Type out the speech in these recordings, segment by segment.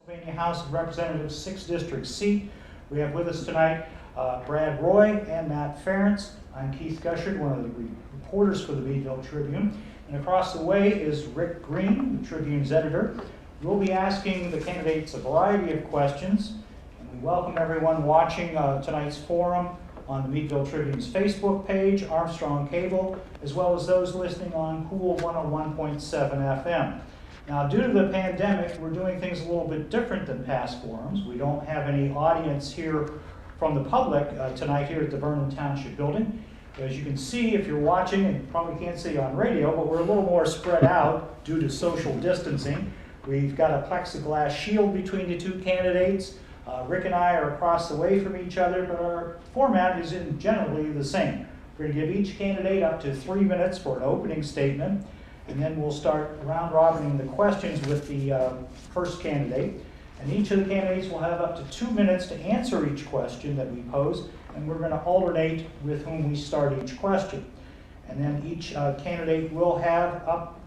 Pennsylvania House of Representatives 6th District seat. We have with us tonight Brad Roy and Matt Ferentz. I'm Keith Gushard, one of the reporters for the Meadville Tribune. And across the way is Rick Green, the Tribune's editor. We'll be asking the candidates a variety of questions. And we welcome everyone watching tonight's forum on the Meadville Tribune's Facebook page, Armstrong Cable, as well as those listening on Cool 101.7 FM. Now, due to the pandemic, we're doing things a little bit different than past forums. We don't have any audience here from the public tonight here at the Vernon Township building. As you can see, if you're watching, and you probably can't see on radio, but we're a little more spread out due to social distancing. We've got a plexiglass shield between the two candidates. Rick and I are across the way from each other, but our format is generally the same. We're going to give each candidate up to 3 minutes for an opening statement. And then we'll start round robining the questions with the first candidate. And each of the candidates will have up to 2 minutes to answer each question that we pose. And we're going to alternate with whom we start each question. And then each candidate will have up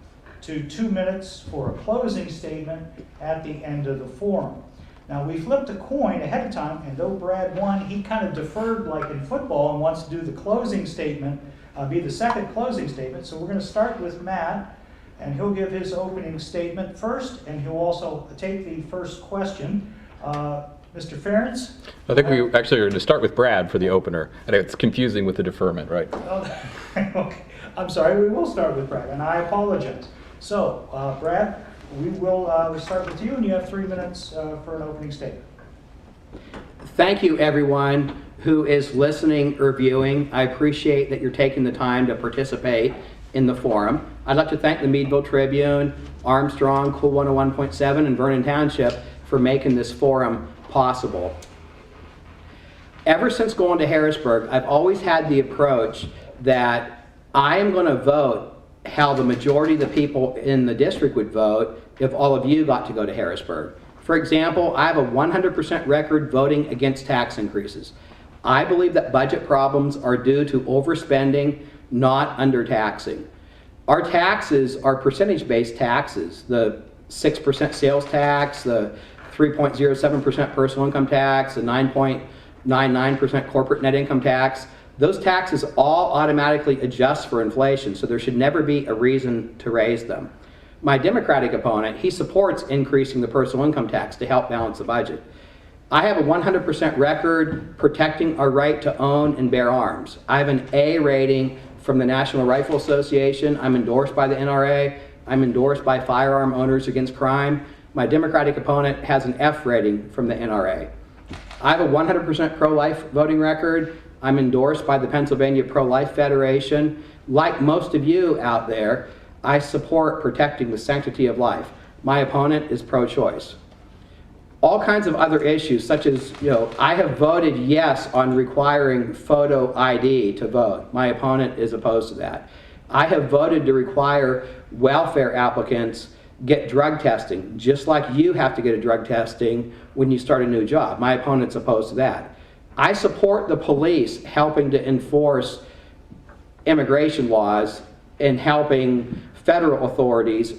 to 2 minutes for a closing statement at the end of the forum. Now, we flipped a coin ahead of time, and though Brad won, he kind of deferred like in football and wants to do the closing statement, be the second closing statement. So we're going to start with Matt, and he'll give his opening statement first, and he'll also take the first question. Mr. Ferentz? I think we actually are going to start with Brad for the opener. I know it's confusing with the deferment, right? Okay. I'm sorry, we will start with Brad, and I apologize. So, Brad, we'll start with you, and you have 3 minutes for an opening statement. Thank you, everyone who is listening or viewing. I appreciate that you're taking the time to participate in the forum. I'd like to thank the Meadville Tribune, Armstrong, Cool 101.7, and Vernon Township for making this forum possible. Ever since going to Harrisburg, I've always had the approach that I am going to vote how the majority of the people in the district would vote if all of you got to go to Harrisburg. For example, I have a 100% record voting against tax increases. I believe that budget problems are due to overspending, not undertaxing. Our taxes are percentage-based taxes. The 6% sales tax, the 3.07% personal income tax, the 9.99% corporate net income tax. Those taxes all automatically adjust for inflation, so there should never be a reason to raise them. My Democratic opponent, he supports increasing the personal income tax to help balance the budget. I have a 100% record protecting our right to own and bear arms. I have an A rating from the National Rifle Association. I'm endorsed by the NRA. I'm endorsed by Firearm Owners Against Crime. My Democratic opponent has an F rating from the NRA. I have a 100% pro-life voting record. I'm endorsed by the Pennsylvania Pro-Life Federation. Like most of you out there, I support protecting the sanctity of life. My opponent is pro-choice. All kinds of other issues, such as, I have voted yes on requiring photo ID to vote. My opponent is opposed to that. I have voted to require welfare applicants get drug testing, just like you have to get a drug testing when you start a new job. My opponent's opposed to that. I support the police helping to enforce immigration laws and helping federal authorities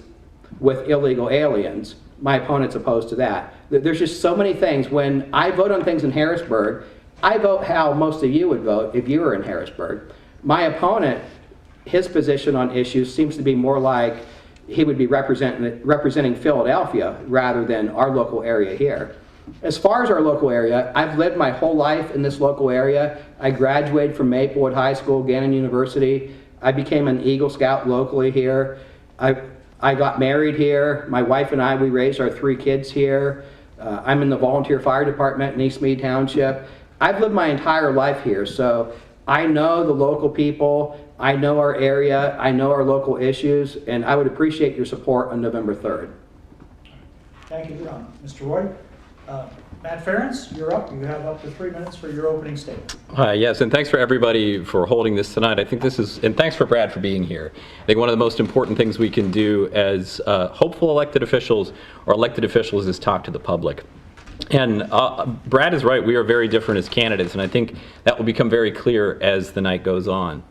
with illegal aliens. My opponent's opposed to that. There's just so many things. When I vote on things in Harrisburg, I vote how most of you would vote if you were in Harrisburg. My opponent, his position on issues seems to be more like he would be representing Philadelphia rather than our local area here. As far as our local area, I've lived my whole life in this local area. I graduated from Maplewood High School, Gannon University. I became an Eagle Scout locally here. I got married here. My wife and I, we raised our 3 kids here. I'm in the volunteer fire department in East Mead Township. I've lived my entire life here, so I know the local people, I know our area, I know our local issues, and I would appreciate your support on November 3rd. Thank you, Mr. Roy. Matt Ferentz, you're up. You have up to 3 minutes for your opening statement. Yes, and thanks for everybody for holding this tonight. I think and thanks for Brad for being here. I think one of the most important things we can do as hopeful elected officials or elected officials is talk to the public. And Brad is right, we are very different as candidates, and I think that will become very clear as the night goes on.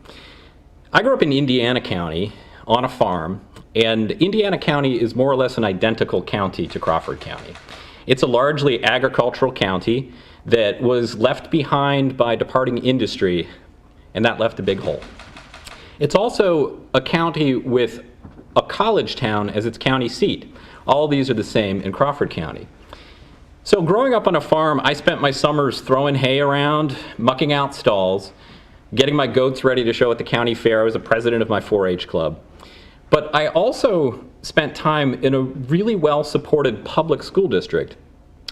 I grew up in Indiana County on a farm, and Indiana County is more or less an identical county to Crawford County. It's a largely agricultural county that was left behind by departing industry, and that left a big hole. It's also a county with a college town as its county seat. All these are the same in Crawford County. So growing up on a farm, I spent my summers throwing hay around, mucking out stalls, getting my goats ready to show at the county fair. I was a president of my 4-H club. But I also spent time in a really well-supported public school district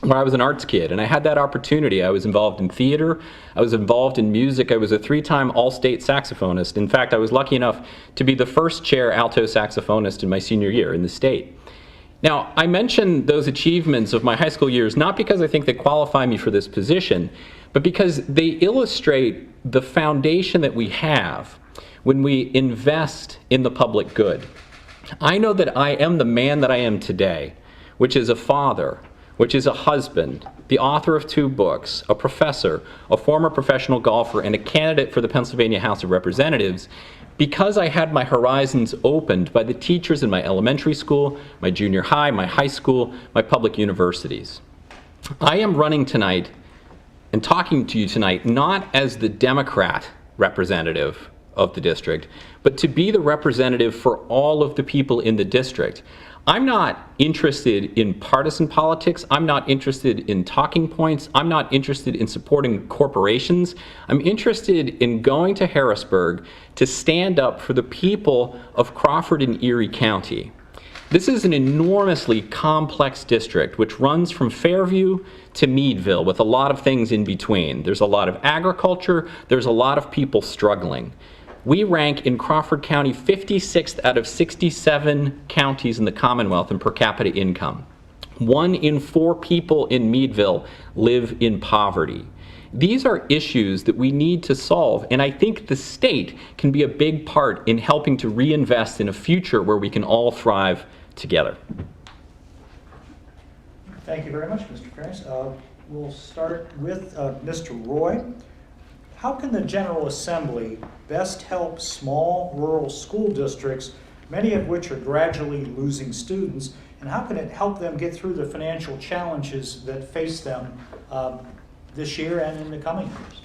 where I was an arts kid, and I had that opportunity. I was involved in theater, I was involved in music, I was a 3-time all-state saxophonist. In fact, I was lucky enough to be the first chair alto saxophonist in my senior year in the state. Now, I mention those achievements of my high school years not because I think they qualify me for this position, but because they illustrate the foundation that we have when we invest in the public good. I know that I am the man that I am today, which is a father, which is a husband, the author of 2 books, a professor, a former professional golfer, and a candidate for the Pennsylvania House of Representatives, because I had my horizons opened by the teachers in my elementary school, my junior high, my high school, my public universities. I am running tonight and talking to you tonight not as the Democrat representative of the district, but to be the representative for all of the people in the district. I'm not interested in partisan politics. I'm not interested in talking points. I'm not interested in supporting corporations. I'm interested in going to Harrisburg to stand up for the people of Crawford and Erie County. This is an enormously complex district which runs from Fairview to Meadville with a lot of things in between. There's a lot of agriculture. There's a lot of people struggling. We rank in Crawford County 56th out of 67 counties in the Commonwealth in per capita income. 1 in 4 people in Meadville live in poverty. These are issues that we need to solve, and I think the state can be a big part in helping to reinvest in a future where we can all thrive together. Thank you very much, Mr. Ferris. We'll start with Mr. Roy. How can the General Assembly best help small rural school districts, many of which are gradually losing students, and how can it help them get through the financial challenges that face them this year and in the coming years?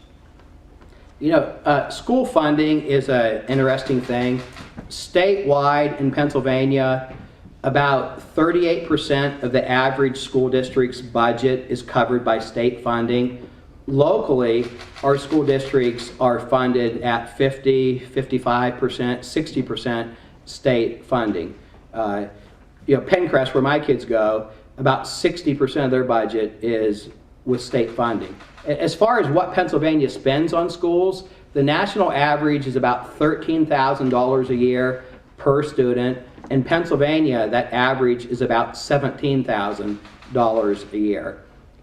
You know, school funding is an interesting thing. Statewide in Pennsylvania, about 38% of the average school district's budget is covered by state funding. Locally, our school districts are funded at 50, 55%, 60% state funding. You know, Pencrest, where my kids go, about 60% of their budget is with state funding. As far as what Pennsylvania spends on schools, the national average is about $13,000 a year per student. In Pennsylvania, that average is about $17,000 a year.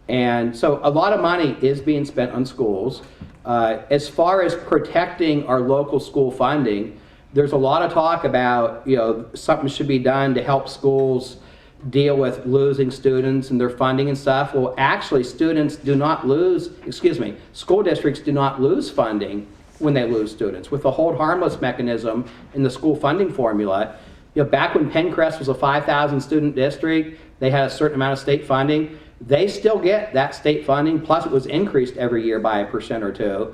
And so a lot of money is being spent on schools. As far as protecting our local school funding, there's a lot of talk about, you know, something should be done to help schools deal with losing students and their funding and stuff. Well, actually, students do not lose, school districts do not lose funding when they lose students. With the hold harmless mechanism in the school funding formula, you know, back when Pencrest was a 5,000 student district, they had a certain amount of state funding. They still get that state funding, plus it was increased every year by 1% or 2%.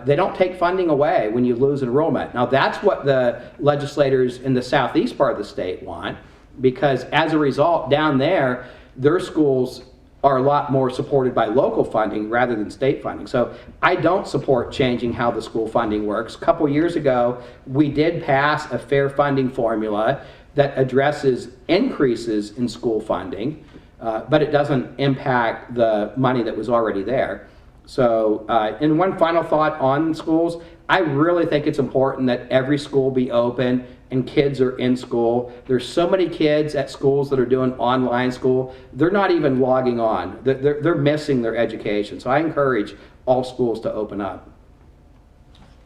They don't take funding away when you lose enrollment. Now that's what the legislators in the southeast part of the state want, because as a result, down there, their schools are a lot more supported by local funding rather than state funding. So I don't support changing how the school funding works. A couple years ago, we did pass a fair funding formula that addresses increases in school funding, but it doesn't impact the money that was already there. So, and one final thought on schools, I really think it's important that every school be open and kids are in school. There's so many kids at schools that are doing online school, they're not even logging on. They're missing their education. So I encourage all schools to open up.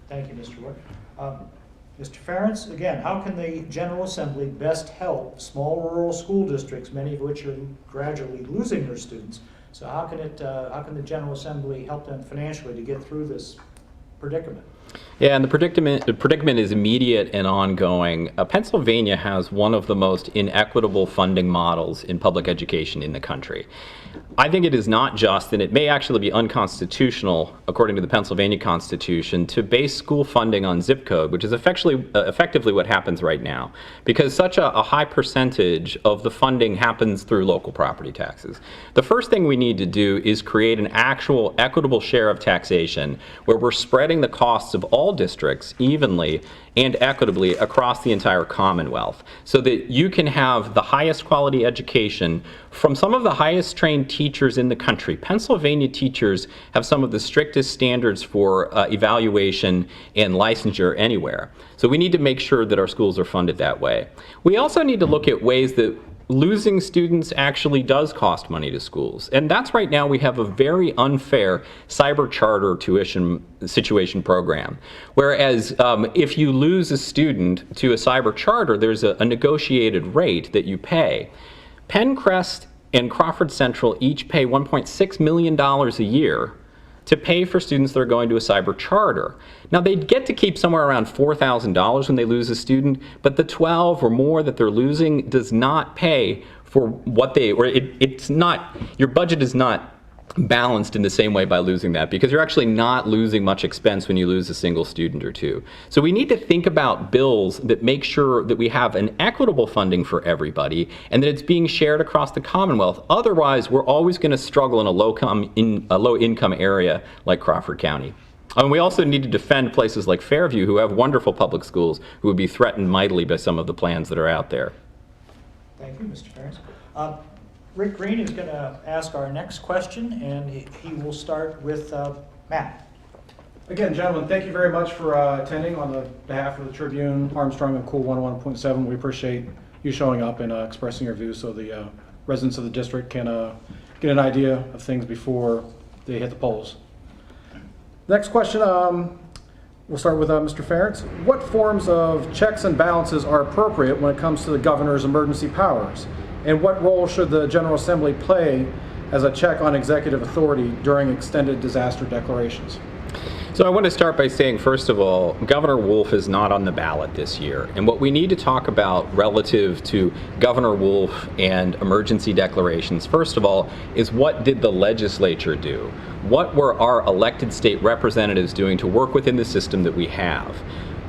Thank you, Mr. Wood. Mr. Ferentz, again, how can the General Assembly best help small rural school districts, many of which are gradually losing their students? So how can the General Assembly help them financially to get through this predicament? Yeah, and the predicament is immediate and ongoing. Pennsylvania has one of the most inequitable funding models in public education in the country. I think it is not just, and it may actually be unconstitutional, according to the Pennsylvania Constitution, to base school funding on zip code, which is effectively what happens right now, because such a high percentage of the funding happens through local property taxes. The first thing we need to do is create an actual equitable share of taxation where we're spreading the costs of all districts evenly and equitably across the entire Commonwealth, so that you can have the highest quality education from some of the highest trained teachers in the country. Pennsylvania teachers have some of the strictest standards for evaluation and licensure anywhere. So we need to make sure that our schools are funded that way. We also need to look at ways that losing students actually does cost money to schools. And that's right now we have a very unfair cyber charter tuition situation program. Whereas if you lose a student to a cyber charter, there's a negotiated rate that you pay. Penncrest and Crawford Central each pay $1.6 million a year to pay for students that are going to a cyber charter. Now, they get to keep somewhere around $4,000 when they lose a student, but the 12 or more that they're losing does not pay for what they, or it's not, your budget is not balanced in the same way by losing that, because you're actually not losing much expense when you lose a single student or two. So we need to think about bills that make sure that we have an equitable funding for everybody and that it's being shared across the Commonwealth. Otherwise, we're always going to struggle in a low income area like Crawford County. And we also need to defend places like Fairview, who have wonderful public schools, who would be threatened mightily by some of the plans that are out there. Thank you, Mr. Ferris. Rick Green is going to ask our next question, and he will start with Matt. Again, gentlemen, thank you very much for attending on the behalf of the Tribune, Armstrong, and Cool 101.7. We appreciate you showing up and expressing your views so the residents of the district can get an idea of things before they hit the polls. Next question, we'll start with Mr. Ferentz. What forms of checks and balances are appropriate when it comes to the governor's emergency powers? And what role should the General Assembly play as a check on executive authority during extended disaster declarations? So I want to start by saying, first of all, Governor Wolf is not on the ballot this year. And what we need to talk about relative to Governor Wolf and emergency declarations, first of all, is what did the legislature do? What were our elected state representatives doing to work within the system that we have?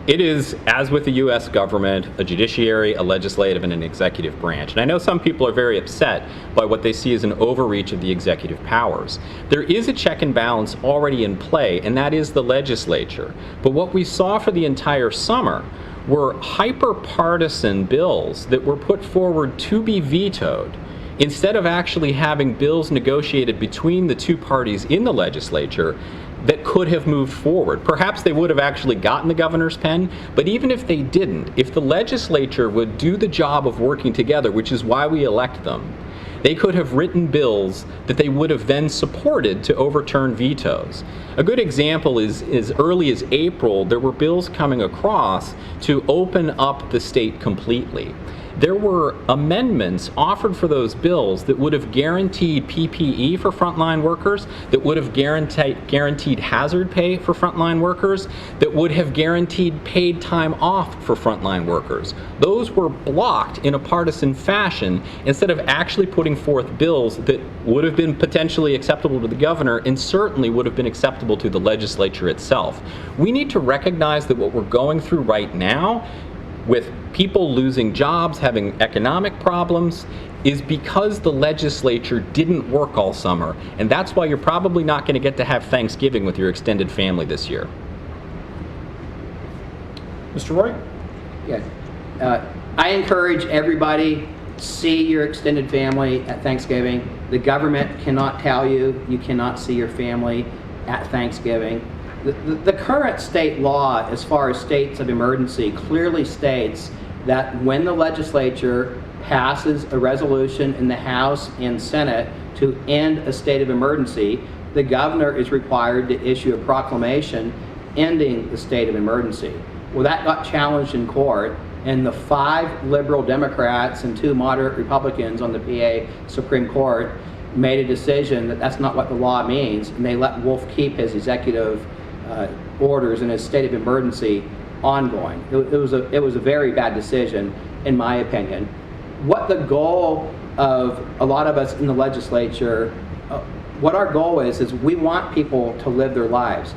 It is, as with the U.S. government, a judiciary, a legislative, and an executive branch. And I know some people are very upset by what they see as an overreach of the executive powers. There is a check and balance already in play, and that is the legislature. But what we saw for the entire summer were hyper-partisan bills that were put forward to be vetoed, instead of actually having bills negotiated between the two parties in the legislature that could have moved forward. Perhaps they would have actually gotten the governor's pen, but even if they didn't, if the legislature would do the job of working together, which is why we elect them, they could have written bills that they would have then supported to overturn vetoes. A good example is as early as April, there were bills coming across to open up the state completely. There were amendments offered for those bills that would have guaranteed PPE for frontline workers, that would have guaranteed hazard pay for frontline workers, that would have guaranteed paid time off for frontline workers. Those were blocked in a partisan fashion instead of actually putting forth bills that would have been potentially acceptable to the governor and certainly would have been acceptable to the legislature itself. We need to recognize that what we're going through right now, with people losing jobs, having economic problems, is because the legislature didn't work all summer. And that's why you're probably not going to get to have Thanksgiving with your extended family this year. Mr. Roy? Yeah. I encourage everybody, see your extended family at Thanksgiving. The government cannot tell you you cannot see your family at Thanksgiving. The current state law, as far as states of emergency, clearly states that when the legislature passes a resolution in the House and Senate to end a state of emergency, the governor is required to issue a proclamation ending the state of emergency. Well, that got challenged in court, and the 5 liberal Democrats and 2 moderate Republicans on the PA Supreme Court made a decision that that's not what the law means, and they let Wolf keep his executive orders and a state of emergency ongoing. It was a very bad decision, in my opinion. What the goal of a lot of us in the legislature, what our goal is we want people to live their lives.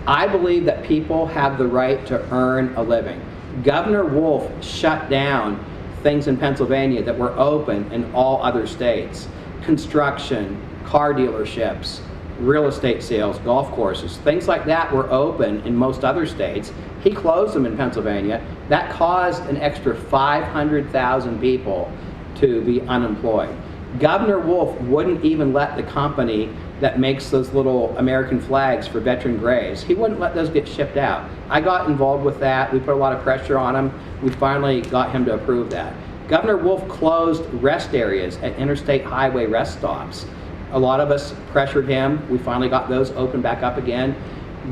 I believe that people have the right to earn a living. Governor Wolf shut down things in Pennsylvania that were open in all other states. Construction, car dealerships, real estate sales, golf courses, things like that were open in most other states. He closed them in Pennsylvania. That caused an extra 500,000 people to be unemployed. Governor Wolf wouldn't even let the company that makes those little American flags for veteran graves, he wouldn't let those get shipped out. I got involved with that. We put a lot of pressure on him. We finally got him to approve that. Governor Wolf closed rest areas at interstate highway rest stops. A lot of us pressured him. We finally got those open back up again.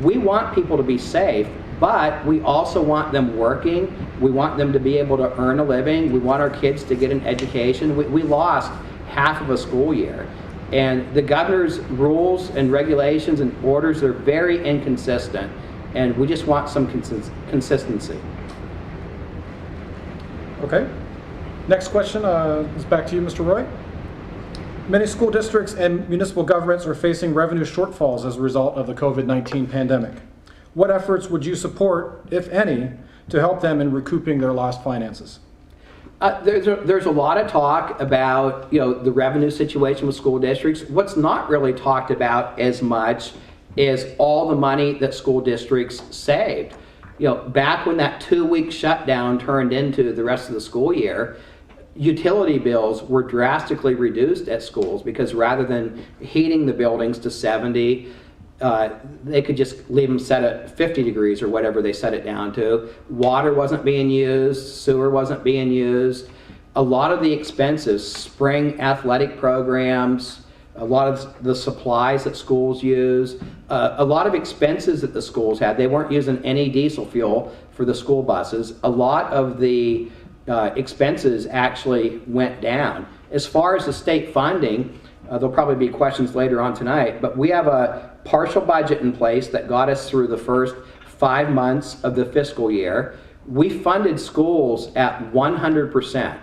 We want people to be safe, but we also want them working. We want them to be able to earn a living. We want our kids to get an education. We lost half of a school year. And the governor's rules and regulations and orders are very inconsistent, and we just want some consistency. Okay. Next question is back to you, Mr. Roy. Many school districts and municipal governments are facing revenue shortfalls as a result of the COVID-19 pandemic. What efforts would you support, if any, to help them in recouping their lost finances? There's a lot of talk about the revenue situation with school districts. What's not really talked about as much is all the money that school districts saved. Back when that 2-week shutdown turned into the rest of the school year, utility bills were drastically reduced at schools because rather than heating the buildings to 70, they could just leave them set at 50 degrees or whatever they set it down to. Water wasn't being used, sewer wasn't being used. A lot of the expenses, spring athletic programs, a lot of the supplies that schools use, a lot of expenses that the schools had. They weren't using any diesel fuel for the school buses. A lot of the expenses actually went down. As far as the state funding, there'll probably be questions later on tonight, but we have a partial budget in place that got us through the first 5 months of the fiscal year. We funded schools at 100%.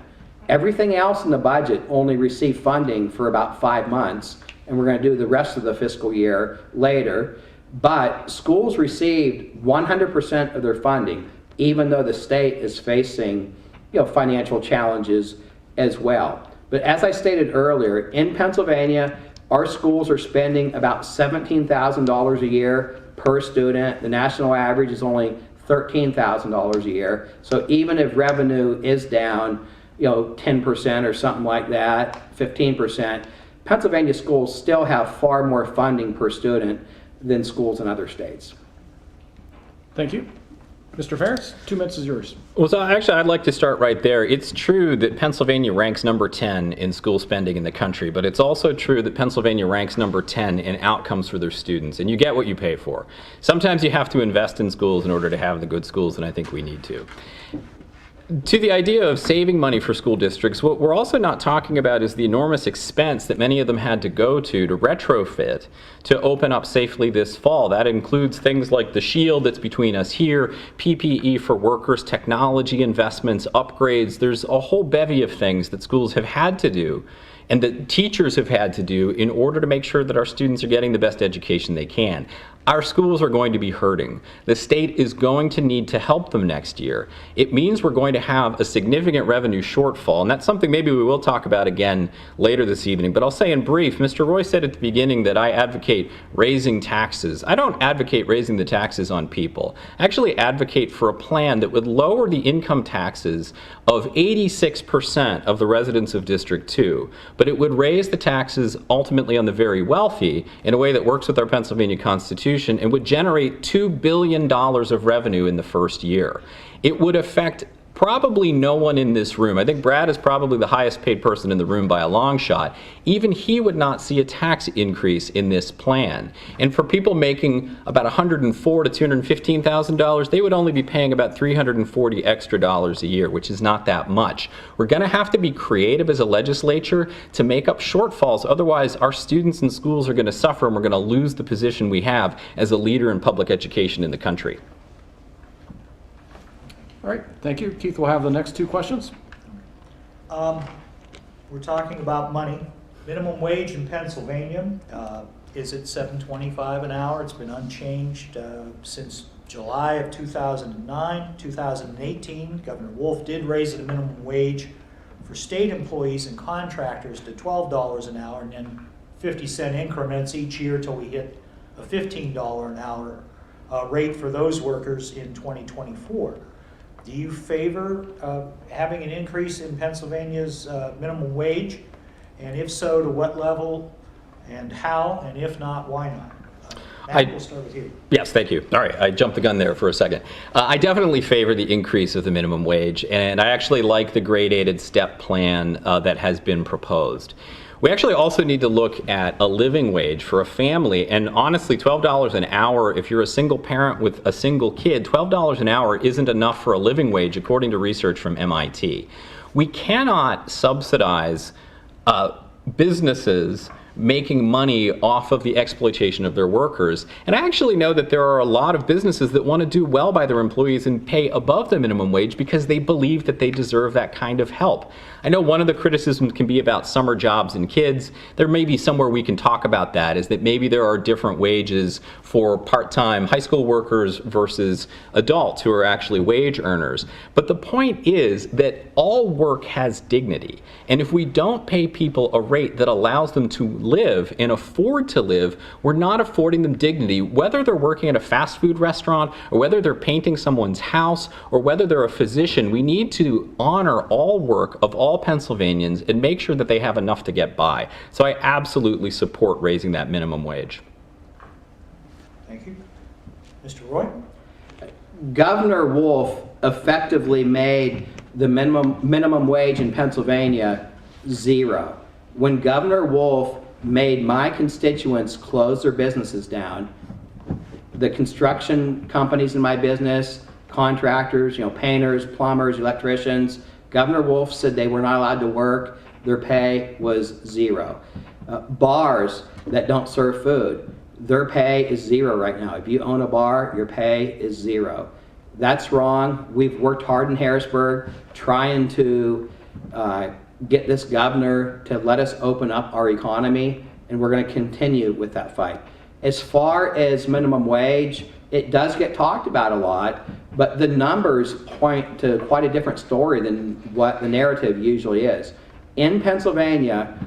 Everything else in the budget only received funding for about 5 months, and we're going to do the rest of the fiscal year later. But schools received 100% of their funding, even though the state is facing financial challenges as well. But as I stated earlier, in Pennsylvania, our schools are spending about $17,000 a year per student. The national average is only $13,000 a year. So even if revenue is down, 10% or something like that, 15%, Pennsylvania schools still have far more funding per student than schools in other states. Thank you. Mr. Ferris, 2 minutes is yours. Well, so actually, I'd like to start right there. It's true that Pennsylvania ranks number 10 in school spending in the country, but it's also true that Pennsylvania ranks number 10 in outcomes for their students, and you get what you pay for. Sometimes you have to invest in schools in order to have the good schools, and I think we need to. To the idea of saving money for school districts, what we're also not talking about is the enormous expense that many of them had to go to retrofit to open up safely this fall. That includes things like the shield that's between us here, PPE for workers, technology investments, upgrades. There's a whole bevy of things that schools have had to do and that teachers have had to do in order to make sure that our students are getting the best education they can. Our schools are going to be hurting. The state is going to need to help them next year. It means we're going to have a significant revenue shortfall, and that's something maybe we will talk about again later this evening. But I'll say in brief, Mr. Roy said at the beginning that I advocate raising taxes. I don't advocate raising the taxes on people. I actually advocate for a plan that would lower the income taxes of 86% of the residents of District 2, but it would raise the taxes ultimately on the very wealthy in a way that works with our Pennsylvania Constitution and would generate $2 billion of revenue in the first year. It would affect probably no one in this room, I think Brad is probably the highest paid person in the room by a long shot, even he would not see a tax increase in this plan. And for people making about $104,000 to $215,000, they would only be paying about $340 extra dollars a year, which is not that much. We're going to have to be creative as a legislature to make up shortfalls. Otherwise, our students and schools are going to suffer, and we're going to lose the position we have as a leader in public education in the country. All right, thank you. Keith will have the next two questions. We're talking about money. Minimum wage in Pennsylvania is at $7.25 an hour. It's been unchanged since July of 2009. 2018, Governor Wolf did raise the minimum wage for state employees and contractors to $12 an hour, and then 50-cent increments each year till we hit a $15 an hour rate for those workers in 2024. Do you favor having an increase in Pennsylvania's minimum wage? And if so, to what level and how? And if not, why not? Matt, we'll start with you. Yes, thank you. All right, I jumped the gun there for a second. I definitely favor the increase of the minimum wage, and I actually like the gradated step plan that has been proposed. We actually also need to look at a living wage for a family, and honestly, $12 an hour, if you're a single parent with a single kid, $12 an hour isn't enough for a living wage, according to research from MIT. We cannot subsidize businesses making money off of the exploitation of their workers. And I actually know that there are a lot of businesses that want to do well by their employees and pay above the minimum wage because they believe that they deserve that kind of help. I know one of the criticisms can be about summer jobs and kids. There may be somewhere we can talk about that, is that maybe there are different wages for part-time high school workers versus adults who are actually wage earners. But the point is that all work has dignity. And if we don't pay people a rate that allows them to live and afford to live, we're not affording them dignity, whether they're working at a fast food restaurant or whether they're painting someone's house or whether they're a physician. We need to honor all work of all Pennsylvanians and make sure that they have enough to get by. So I absolutely support raising that minimum wage. Thank you. Mr. Roy? Governor Wolf effectively made the minimum wage in Pennsylvania zero. When Governor Wolf made my constituents close their businesses down, the construction companies in my business, contractors, painters, plumbers, electricians, Governor Wolf said they were not allowed to work. Their pay was zero. Bars that don't serve food, their pay is zero right now. If you own a bar, your pay is zero. That's wrong. We've worked hard in Harrisburg trying to get this governor to let us open up our economy, and we're going to continue with that fight. As far as minimum wage, it does get talked about a lot, but the numbers point to quite a different story than what the narrative usually is. In Pennsylvania,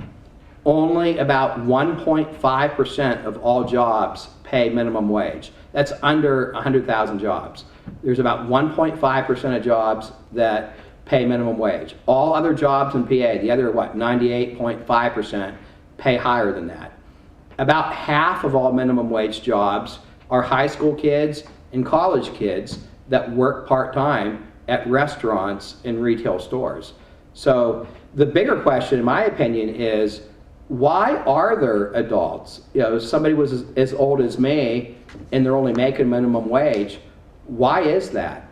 only about 1.5% of all jobs pay minimum wage. That's under 100,000 jobs. There's about 1.5% of jobs that pay minimum wage. All other jobs in PA, the other 98.5%, pay higher than that. About half of all minimum wage jobs are high school kids and college kids that work part-time at restaurants and retail stores. So the bigger question, in my opinion, is why are there adults? If somebody was as old as me and they're only making minimum wage, why is that?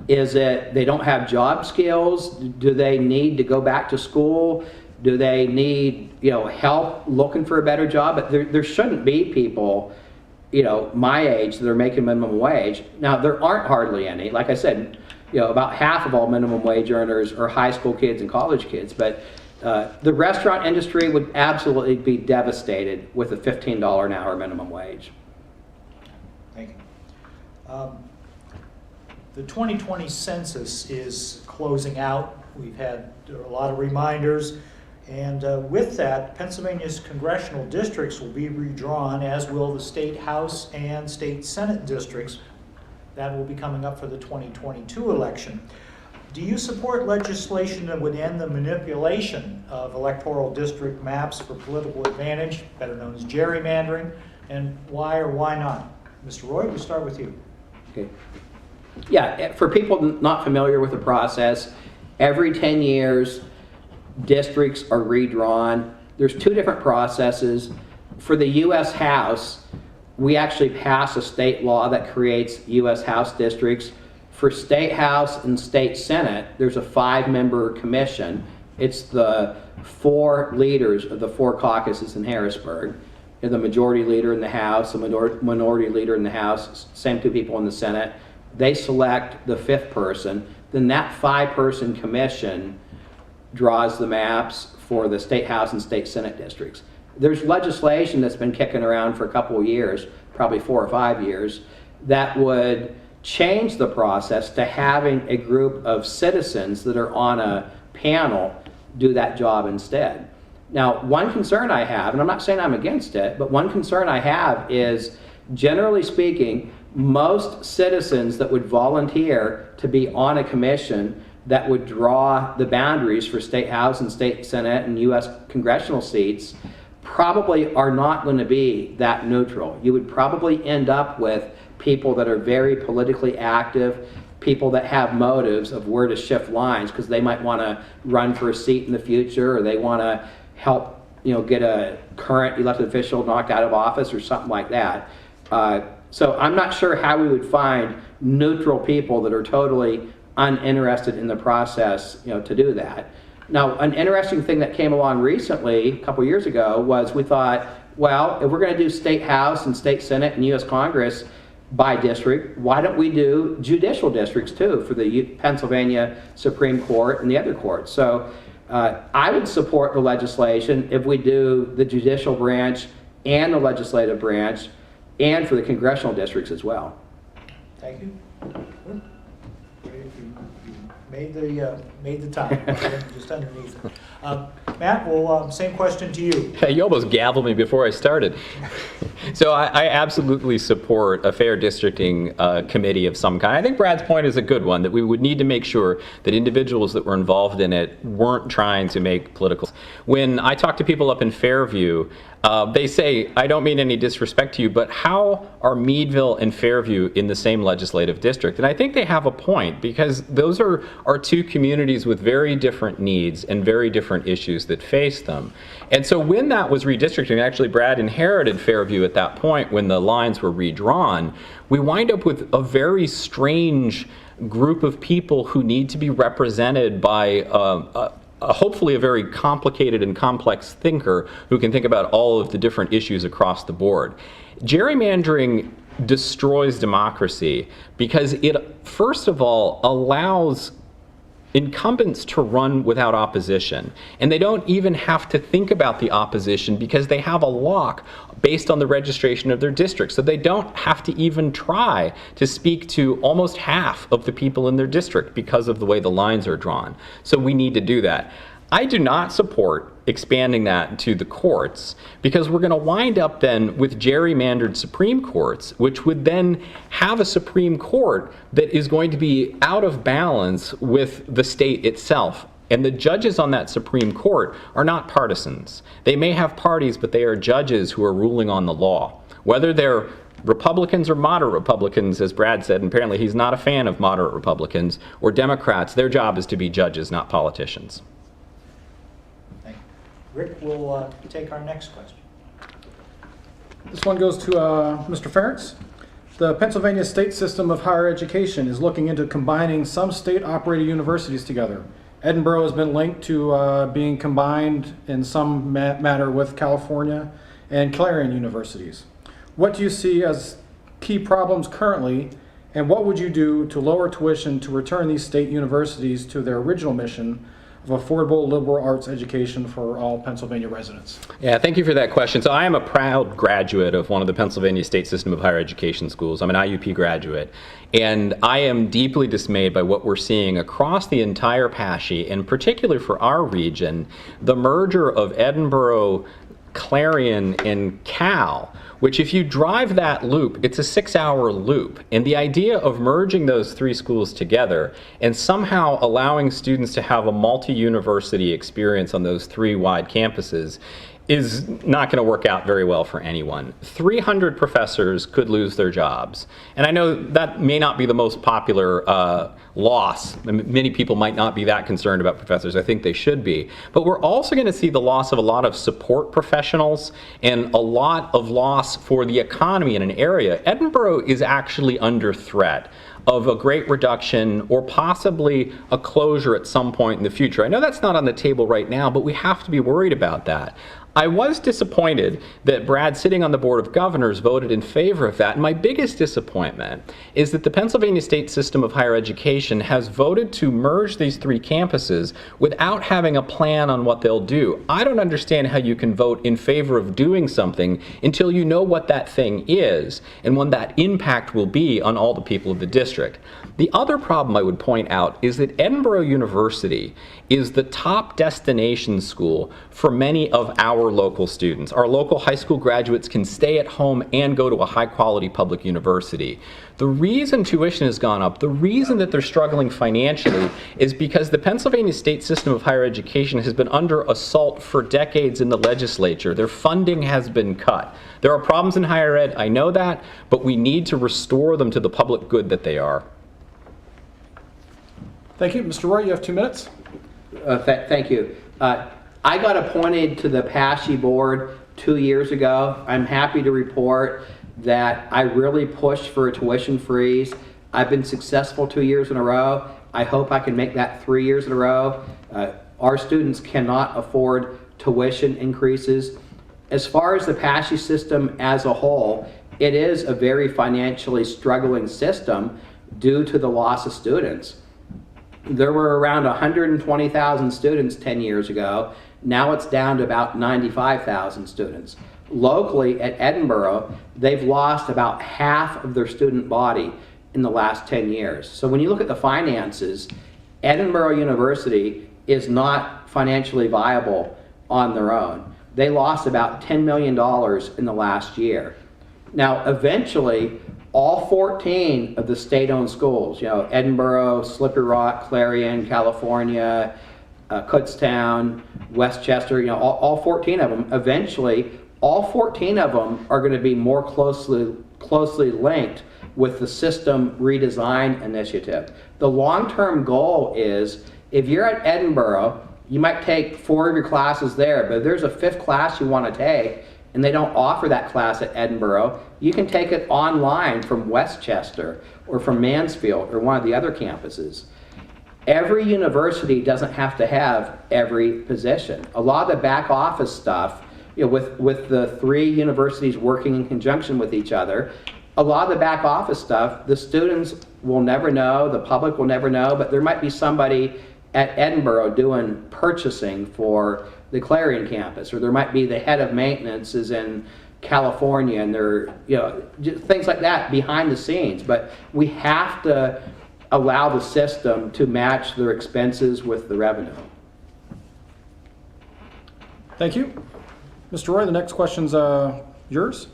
Is it they don't have job skills? Do they need to go back to school? Do they need help looking for a better job? But there shouldn't be people my age that are making minimum wage. Now there aren't hardly any. Like I said, about half of all minimum wage earners are high school kids and college kids. But the restaurant industry would absolutely be devastated with a $15 an hour minimum wage. Thank you. The 2020 census is closing out. We've had a lot of reminders, and with that, Pennsylvania's congressional districts will be redrawn, as will the state House and state Senate districts. That will be coming up for the 2022 election. Do you support legislation that would end the manipulation of electoral district maps for political advantage, better known as gerrymandering, and why or why not? Mr. Roy, we'll start with you. Okay. Yeah, for people not familiar with the process, every 10 years, districts are redrawn. There's two different processes. For the U.S. House, we actually pass a state law that creates U.S. House districts. For State House and State Senate, there's a 5-member commission. It's the 4 leaders of the 4 caucuses in Harrisburg. The majority leader in the House, the minority leader in the House, same 2 people in the Senate. They select the 5th person. Then that 5-person commission draws the maps for the State House and State Senate districts. There's legislation that's been kicking around for a couple of years, probably 4 or 5 years, that would change the process to having a group of citizens that are on a panel do that job instead. Now, one concern I have, and I'm not saying I'm against it, but one concern I have is, generally speaking, most citizens that would volunteer to be on a commission that would draw the boundaries for State House and State Senate and U.S. congressional seats probably are not going to be that neutral. You would probably end up with people that are very politically active, people that have motives of where to shift lines because they might want to run for a seat in the future, or they want to help, get a current elected official knocked out of office or something like that. So I'm not sure how we would find neutral people that are totally uninterested in the process, to do that. Now, an interesting thing that came along recently, a couple years ago, was we thought, well, if we're going to do State House and State Senate and U.S. Congress by district, why don't we do judicial districts too for the Pennsylvania Supreme Court and the other courts? So I would support the legislation if we do the judicial branch and the legislative branch, and for the congressional districts as well. Thank you. You made the time, just underneath it. Matt, well, same question to you. Hey, you almost gavelled me before I started. So I absolutely support a fair districting committee of some kind. I think Brad's point is a good one, that we would need to make sure that individuals that were involved in it weren't trying to make political. When I talk to people up in Fairview, they say, I don't mean any disrespect to you, but how are Meadville and Fairview in the same legislative district? And I think they have a point, because those are 2 communities with very different needs and very different issues that face them. And so when that was redistricting, actually Brad inherited Fairview at that point when the lines were redrawn, we wind up with a very strange group of people who need to be represented by hopefully a very complicated and complex thinker who can think about all of the different issues across the board. Gerrymandering destroys democracy because it, first of all, allows incumbents to run without opposition. And they don't even have to think about the opposition because they have a lock based on the registration of their district. So they don't have to even try to speak to almost half of the people in their district because of the way the lines are drawn. So we need to do that. I do not support expanding that to the courts, because we're going to wind up then with gerrymandered Supreme Courts, which would then have a Supreme Court that is going to be out of balance with the state itself. And the judges on that Supreme Court are not partisans. They may have parties, but they are judges who are ruling on the law. Whether they're Republicans or moderate Republicans, as Brad said, and apparently he's not a fan of moderate Republicans, or Democrats, their job is to be judges, not politicians. Rick will take our next question. This one goes to Mr. Ferentz. The Pennsylvania state system of higher education is looking into combining some state-operated universities together. Edinburgh has been linked to being combined in some manner with California and Clarion universities. What do you see as key problems currently, and what would you do to lower tuition to return these state universities to their original mission of affordable liberal arts education for all Pennsylvania residents? Yeah, thank you for that question. So I am a proud graduate of one of the Pennsylvania State System of Higher Education schools. I'm an IUP graduate. And I am deeply dismayed by what we're seeing across the entire PASHE, and particularly for our region, the merger of Edinburgh, Clarion, and Cal, which if you drive that loop, it's a 6-hour loop. And the idea of merging those 3 schools together and somehow allowing students to have a multi-university experience on those 3 wide campuses is not going to work out very well for anyone. 300 professors could lose their jobs. And I know that may not be the most popular loss. Many people might not be that concerned about professors. I think they should be. But we're also going to see the loss of a lot of support professionals and a lot of loss for the economy in an area. Edinburgh is actually under threat of a great reduction or possibly a closure at some point in the future. I know that's not on the table right now, but we have to be worried about that. I was disappointed that Brad, sitting on the Board of Governors, voted in favor of that. And my biggest disappointment is that the Pennsylvania State System of Higher Education has voted to merge these 3 campuses without having a plan on what they'll do. I don't understand how you can vote in favor of doing something until you know what that thing is and what that impact will be on all the people of the district. The other problem I would point out is that Edinburgh University is the top destination school for many of our local students. Our local high school graduates can stay at home and go to a high-quality public university. The reason tuition has gone up, the reason that they're struggling financially, is because the Pennsylvania State System of Higher Education has been under assault for decades in the legislature. Their funding has been cut. There are problems in higher ed, I know that, but we need to restore them to the public good that they are. Thank you. Mr. Roy, you have 2 minutes. Thank you. I got appointed to the PASHE board 2 years ago. I'm happy to report that I really pushed for a tuition freeze. I've been successful 2 years in a row. I hope I can make that 3 years in a row. Our students cannot afford tuition increases. As far as the PASHE system as a whole, it is a very financially struggling system due to the loss of students. There were around 120,000 students 10 years ago. Now it's down to about 95,000 students. Locally at Edinburgh, they've lost about half of their student body in the last 10 years. So when you look at the finances, Edinburgh University is not financially viable on their own. They lost about $10 million in the last year. Now, eventually, all 14 of the state-owned schools, Edinburgh, Slippery Rock, Clarion, California, Kutztown, Westchester, all 14 of them, eventually, all 14 of them are going to be more closely linked with the system redesign initiative. The long-term goal is, if you're at Edinburgh, you might take 4 of your classes there, but if there's a 5th class you want to take, and they don't offer that class at Edinburgh, you can take it online from Westchester or from Mansfield or one of the other campuses. Every university doesn't have to have every position. A lot of the back office stuff, with the 3 universities working in conjunction with each other, a lot of the back office stuff, the students will never know, the public will never know, but there might be somebody at Edinburgh doing purchasing for the Clarion campus, or there might be the head of maintenance is in California, and there, things like that behind the scenes. But we have to allow the system to match their expenses with the revenue. Thank you. Mr. Roy, the next question's yours.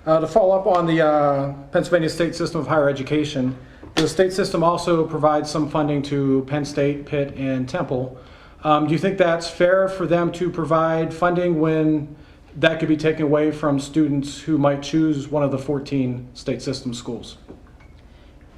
To follow up on the Pennsylvania State System of Higher Education, the state system also provides some funding to Penn State, Pitt, and Temple. Do you think that's fair for them to provide funding when that could be taken away from students who might choose one of the 14 state system schools?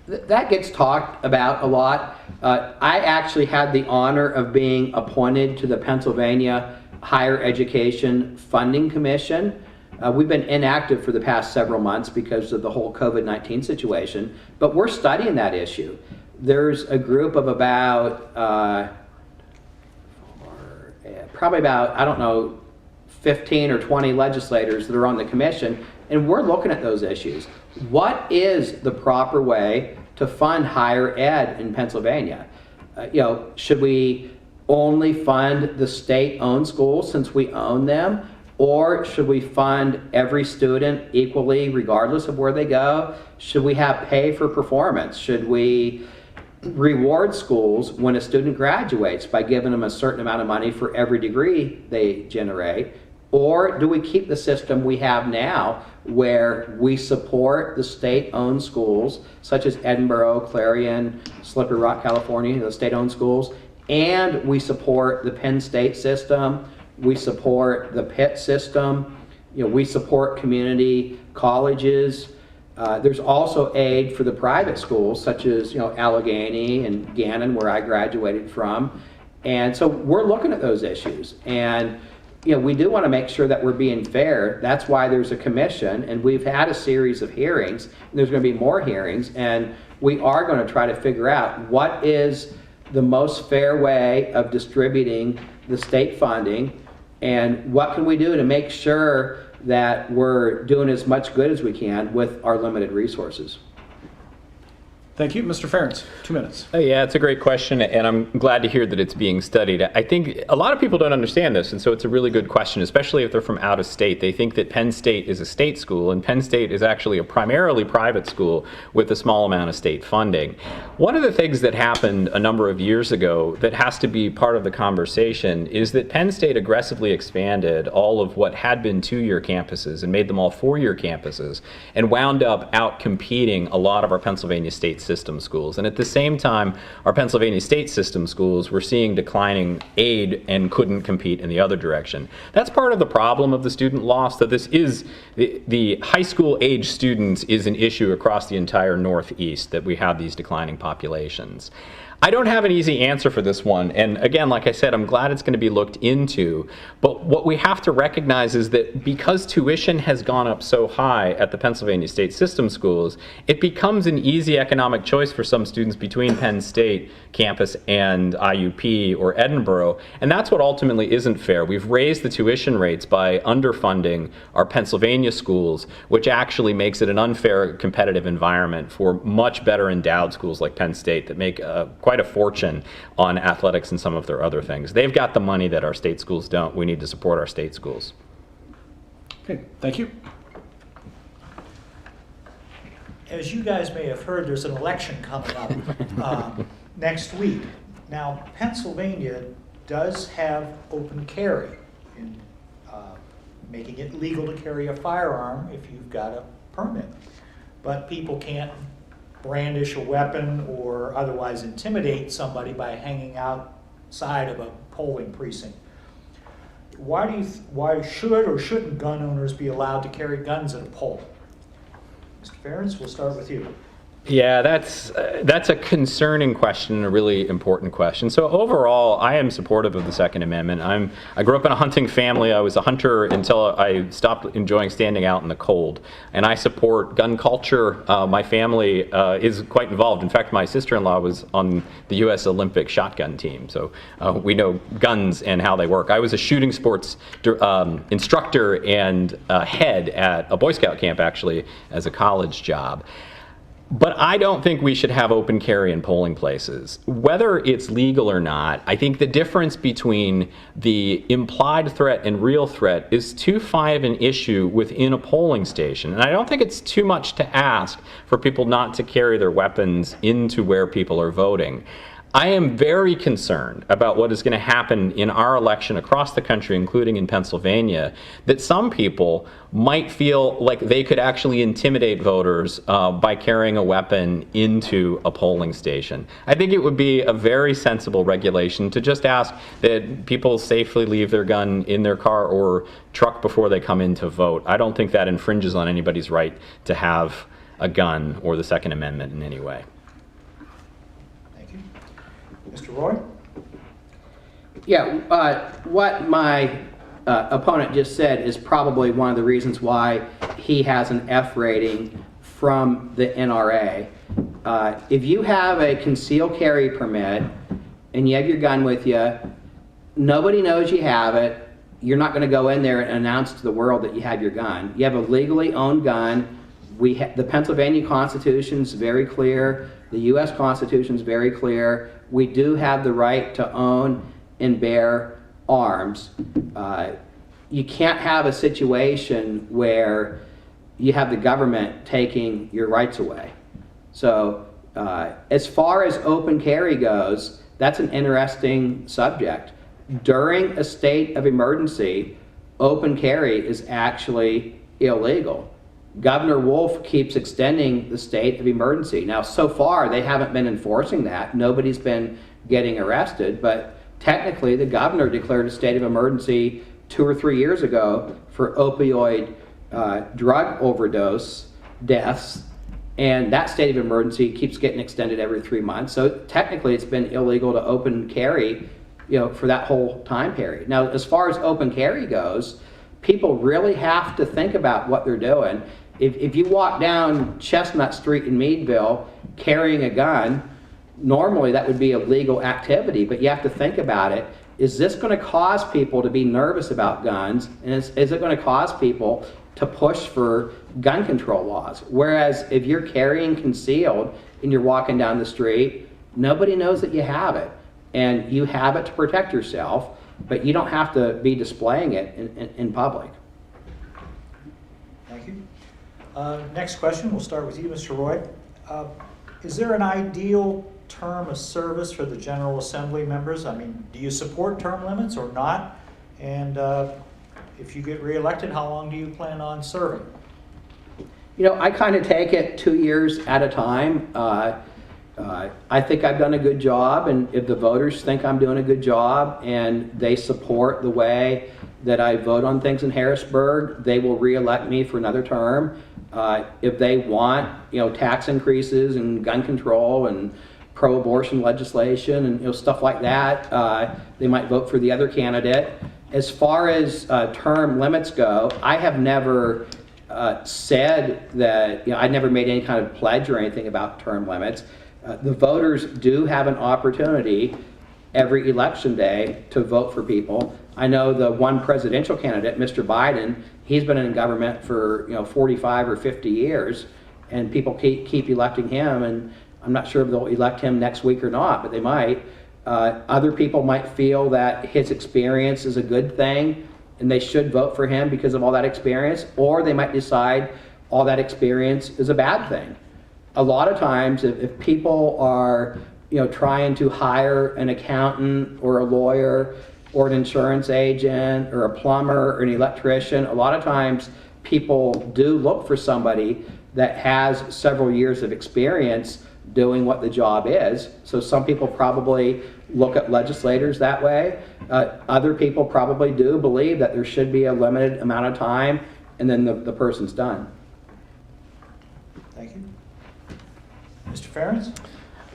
That gets talked about a lot. I actually had the honor of being appointed to the Pennsylvania Higher Education Funding Commission. We've been inactive for the past several months because of the whole COVID-19 situation, but we're studying that issue. There's a group of about probably about, 15 or 20 legislators that are on the commission, and we're looking at those issues. What is the proper way to fund higher ed in Pennsylvania? Should we only fund the state-owned schools since we own them? Or should we fund every student equally regardless of where they go? Should we have pay for performance? Should we reward schools when a student graduates by giving them a certain amount of money for every degree they generate? Or do we keep the system we have now where we support the state-owned schools such as Edinburgh, Clarion, Slippery Rock, California, the state-owned schools, and we support the Penn State system We support the PIT system. We support community colleges. There's also aid for the private schools, such as Allegheny and Gannon, where I graduated from. And so we're looking at those issues. And we do want to make sure that we're being fair. That's why there's a commission, and we've had a series of hearings, and there's going to be more hearings, and we are going to try to figure out what is the most fair way of distributing the state funding, and what can we do to make sure that we're doing as much good as we can with our limited resources. Thank you. Mr. Ferentz, 2 minutes. Yeah, it's a great question, and I'm glad to hear that it's being studied. I think a lot of people don't understand this, and so it's a really good question, especially if they're from out of state. They think that Penn State is a state school, and Penn State is actually a primarily private school with a small amount of state funding. One of the things that happened a number of years ago that has to be part of the conversation is that Penn State aggressively expanded all of what had been 2-year campuses and made them all 4-year campuses, and wound up out-competing a lot of our Pennsylvania state system schools. And at the same time, our Pennsylvania state system schools were seeing declining aid and couldn't compete in the other direction. That's part of the problem of the student loss, that this is, the high school age students is an issue across the entire Northeast, that we have these declining populations. I don't have an easy answer for this one, and again, like I said, I'm glad it's going to be looked into, but what we have to recognize is that because tuition has gone up so high at the Pennsylvania state system schools, it becomes an easy economic choice for some students between Penn State campus and IUP or Edinboro, and that's what ultimately isn't fair. We've raised the tuition rates by underfunding our Pennsylvania schools, which actually makes it an unfair competitive environment for much better endowed schools like Penn State that make quite a fortune on athletics and some of their other things. They've got the money that our state schools don't. We need to support our state schools. Okay, thank you. As you guys may have heard, there's an election coming up next week. Now, Pennsylvania does have open carry, in making it legal to carry a firearm if you've got a permit. But people can't brandish a weapon or otherwise intimidate somebody by hanging outside of a polling precinct. Why should or shouldn't gun owners be allowed to carry guns at a poll? Mr. Ferentz, we'll start with you. Yeah, that's a concerning question and a really important question. So overall, I am supportive of the Second Amendment. I grew up in a hunting family. I was a hunter until I stopped enjoying standing out in the cold. And I support gun culture. My family is quite involved. In fact, my sister-in-law was on the U.S. Olympic shotgun team. So we know guns and how they work. I was a shooting sports instructor and head at a Boy Scout camp, actually, as a college job. But I don't think we should have open carry in polling places. Whether it's legal or not, I think the difference between the implied threat and real threat is too fine of an issue within a polling station. And I don't think it's too much to ask for people not to carry their weapons into where people are voting. I am very concerned about what is going to happen in our election across the country, including in Pennsylvania, that some people might feel like they could actually intimidate voters by carrying a weapon into a polling station. I think it would be a very sensible regulation to just ask that people safely leave their gun in their car or truck before they come in to vote. I don't think that infringes on anybody's right to have a gun or the Second Amendment in any way. Mr. Roy? Yeah, what my opponent just said is probably one of the reasons why he has an F rating from the NRA. If you have a concealed carry permit and you have your gun with you, nobody knows you have it, you're not going to go in there and announce to the world that you have your gun. You have a legally owned gun. The Pennsylvania Constitution is very clear. The U.S. Constitution is very clear. We do have the right to own and bear arms. You can't have a situation where you have the government taking your rights away. So as far as open carry goes, that's an interesting subject. During a state of emergency, open carry is actually illegal. Governor Wolf keeps extending the state of emergency. Now, so far, they haven't been enforcing that. Nobody's been getting arrested, but technically the governor declared a state of emergency 2 or 3 years ago for opioid drug overdose deaths, and that state of emergency keeps getting extended every 3 months. So technically it's been illegal to open carry, for that whole time period. Now, as far as open carry goes, people really have to think about what they're doing. If you walk down Chestnut Street in Meadville carrying a gun, normally that would be a legal activity, but you have to think about it. Is this going to cause people to be nervous about guns? And is it going to cause people to push for gun control laws? Whereas if you're carrying concealed and you're walking down the street, nobody knows that you have it. And you have it to protect yourself, but you don't have to be displaying it in public. Thank you. Next question, we'll start with you, Mr. Roy. Is there an ideal term of service for the General Assembly members? I mean, do you support term limits or not? And if you get reelected, how long do you plan on serving? I kind of take it 2 years at a time. I think I've done a good job, and if the voters think I'm doing a good job and they support the way that I vote on things in Harrisburg, they will reelect me for another term. If they want, tax increases and gun control and pro-abortion legislation and stuff like that, they might vote for the other candidate. As far as term limits go, I have never said that, I never made any kind of pledge or anything about term limits. The voters do have an opportunity every election day to vote for people. I know the one presidential candidate, Mr. Biden, he's been in government for 45 or 50 years, and people keep electing him, and I'm not sure if they'll elect him next week or not, but they might. Other people might feel that his experience is a good thing and they should vote for him because of all that experience, or they might decide all that experience is a bad thing. A lot of times, if people are trying to hire an accountant or a lawyer or an insurance agent or a plumber or an electrician, a lot of times people do look for somebody that has several years of experience doing what the job is. So some people probably look at legislators that way. Other people probably do believe that there should be a limited amount of time and then the person's done. Thank you. Mr. Ferentz?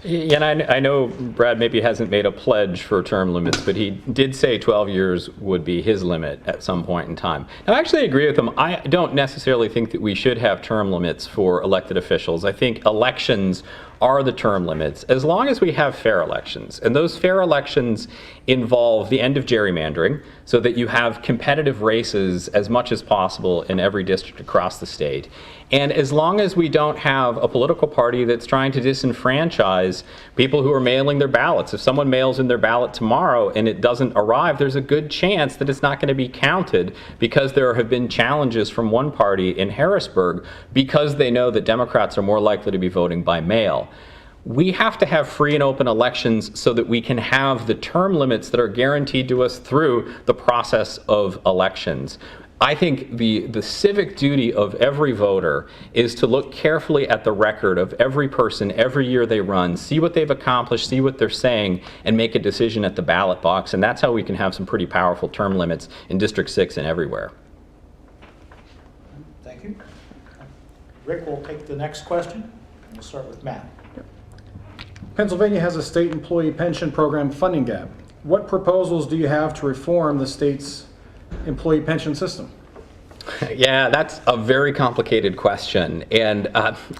Yeah, and I know Brad maybe hasn't made a pledge for term limits, but he did say 12 years would be his limit at some point in time. Now, I actually agree with him. I don't necessarily think that we should have term limits for elected officials. I think elections are the term limits, as long as we have fair elections. And those fair elections involve the end of gerrymandering, so that you have competitive races as much as possible in every district across the state. And as long as we don't have a political party that's trying to disenfranchise people who are mailing their ballots. If someone mails in their ballot tomorrow and it doesn't arrive, there's a good chance that it's not going to be counted, because there have been challenges from one party in Harrisburg because they know that Democrats are more likely to be voting by mail. We have to have free and open elections so that we can have the term limits that are guaranteed to us through the process of elections. I think the civic duty of every voter is to look carefully at the record of every person every year they run, see what they've accomplished, see what they're saying, and make a decision at the ballot box. And that's how we can have some pretty powerful term limits in District 6 and everywhere. Thank you. Rick will take the next question. We'll start with Matt. Pennsylvania has a state employee pension program funding gap. What proposals do you have to reform the state's employee pension system? Yeah, that's a very complicated question. And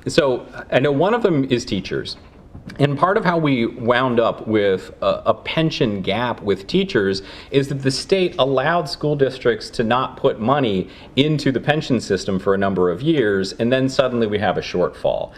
so I know one of them is teachers. And part of how we wound up with a pension gap with teachers is that the state allowed school districts to not put money into the pension system for a number of years, and then suddenly we have a shortfall.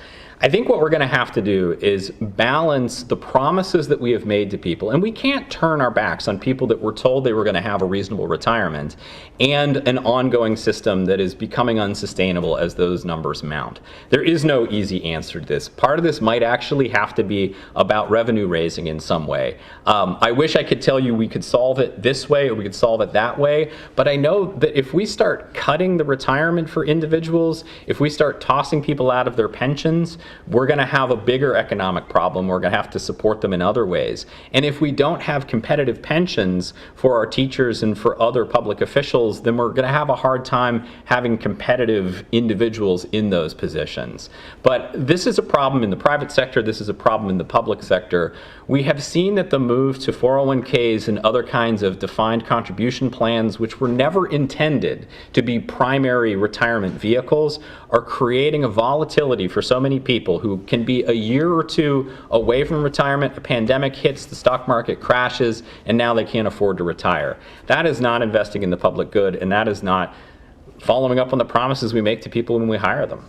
I think what we're going to have to do is balance the promises that we have made to people, and we can't turn our backs on people that were told they were going to have a reasonable retirement, and an ongoing system that is becoming unsustainable as those numbers mount. There is no easy answer to this. Part of this might actually have to be about revenue raising in some way. I wish I could tell you we could solve it this way or we could solve it that way, but I know that if we start cutting the retirement for individuals, if we start tossing people out of their pensions, we're going to have a bigger economic problem. We're going to have to support them in other ways. And if we don't have competitive pensions for our teachers and for other public officials, then we're going to have a hard time having competitive individuals in those positions. But this is a problem in the private sector. This is a problem in the public sector. We have seen that the move to 401ks and other kinds of defined contribution plans, which were never intended to be primary retirement vehicles, are creating a volatility for so many people who can be a year or two away from retirement. A pandemic hits, the stock market crashes, and now they can't afford to retire. That is not investing in the public good, and that is not following up on the promises we make to people when we hire them.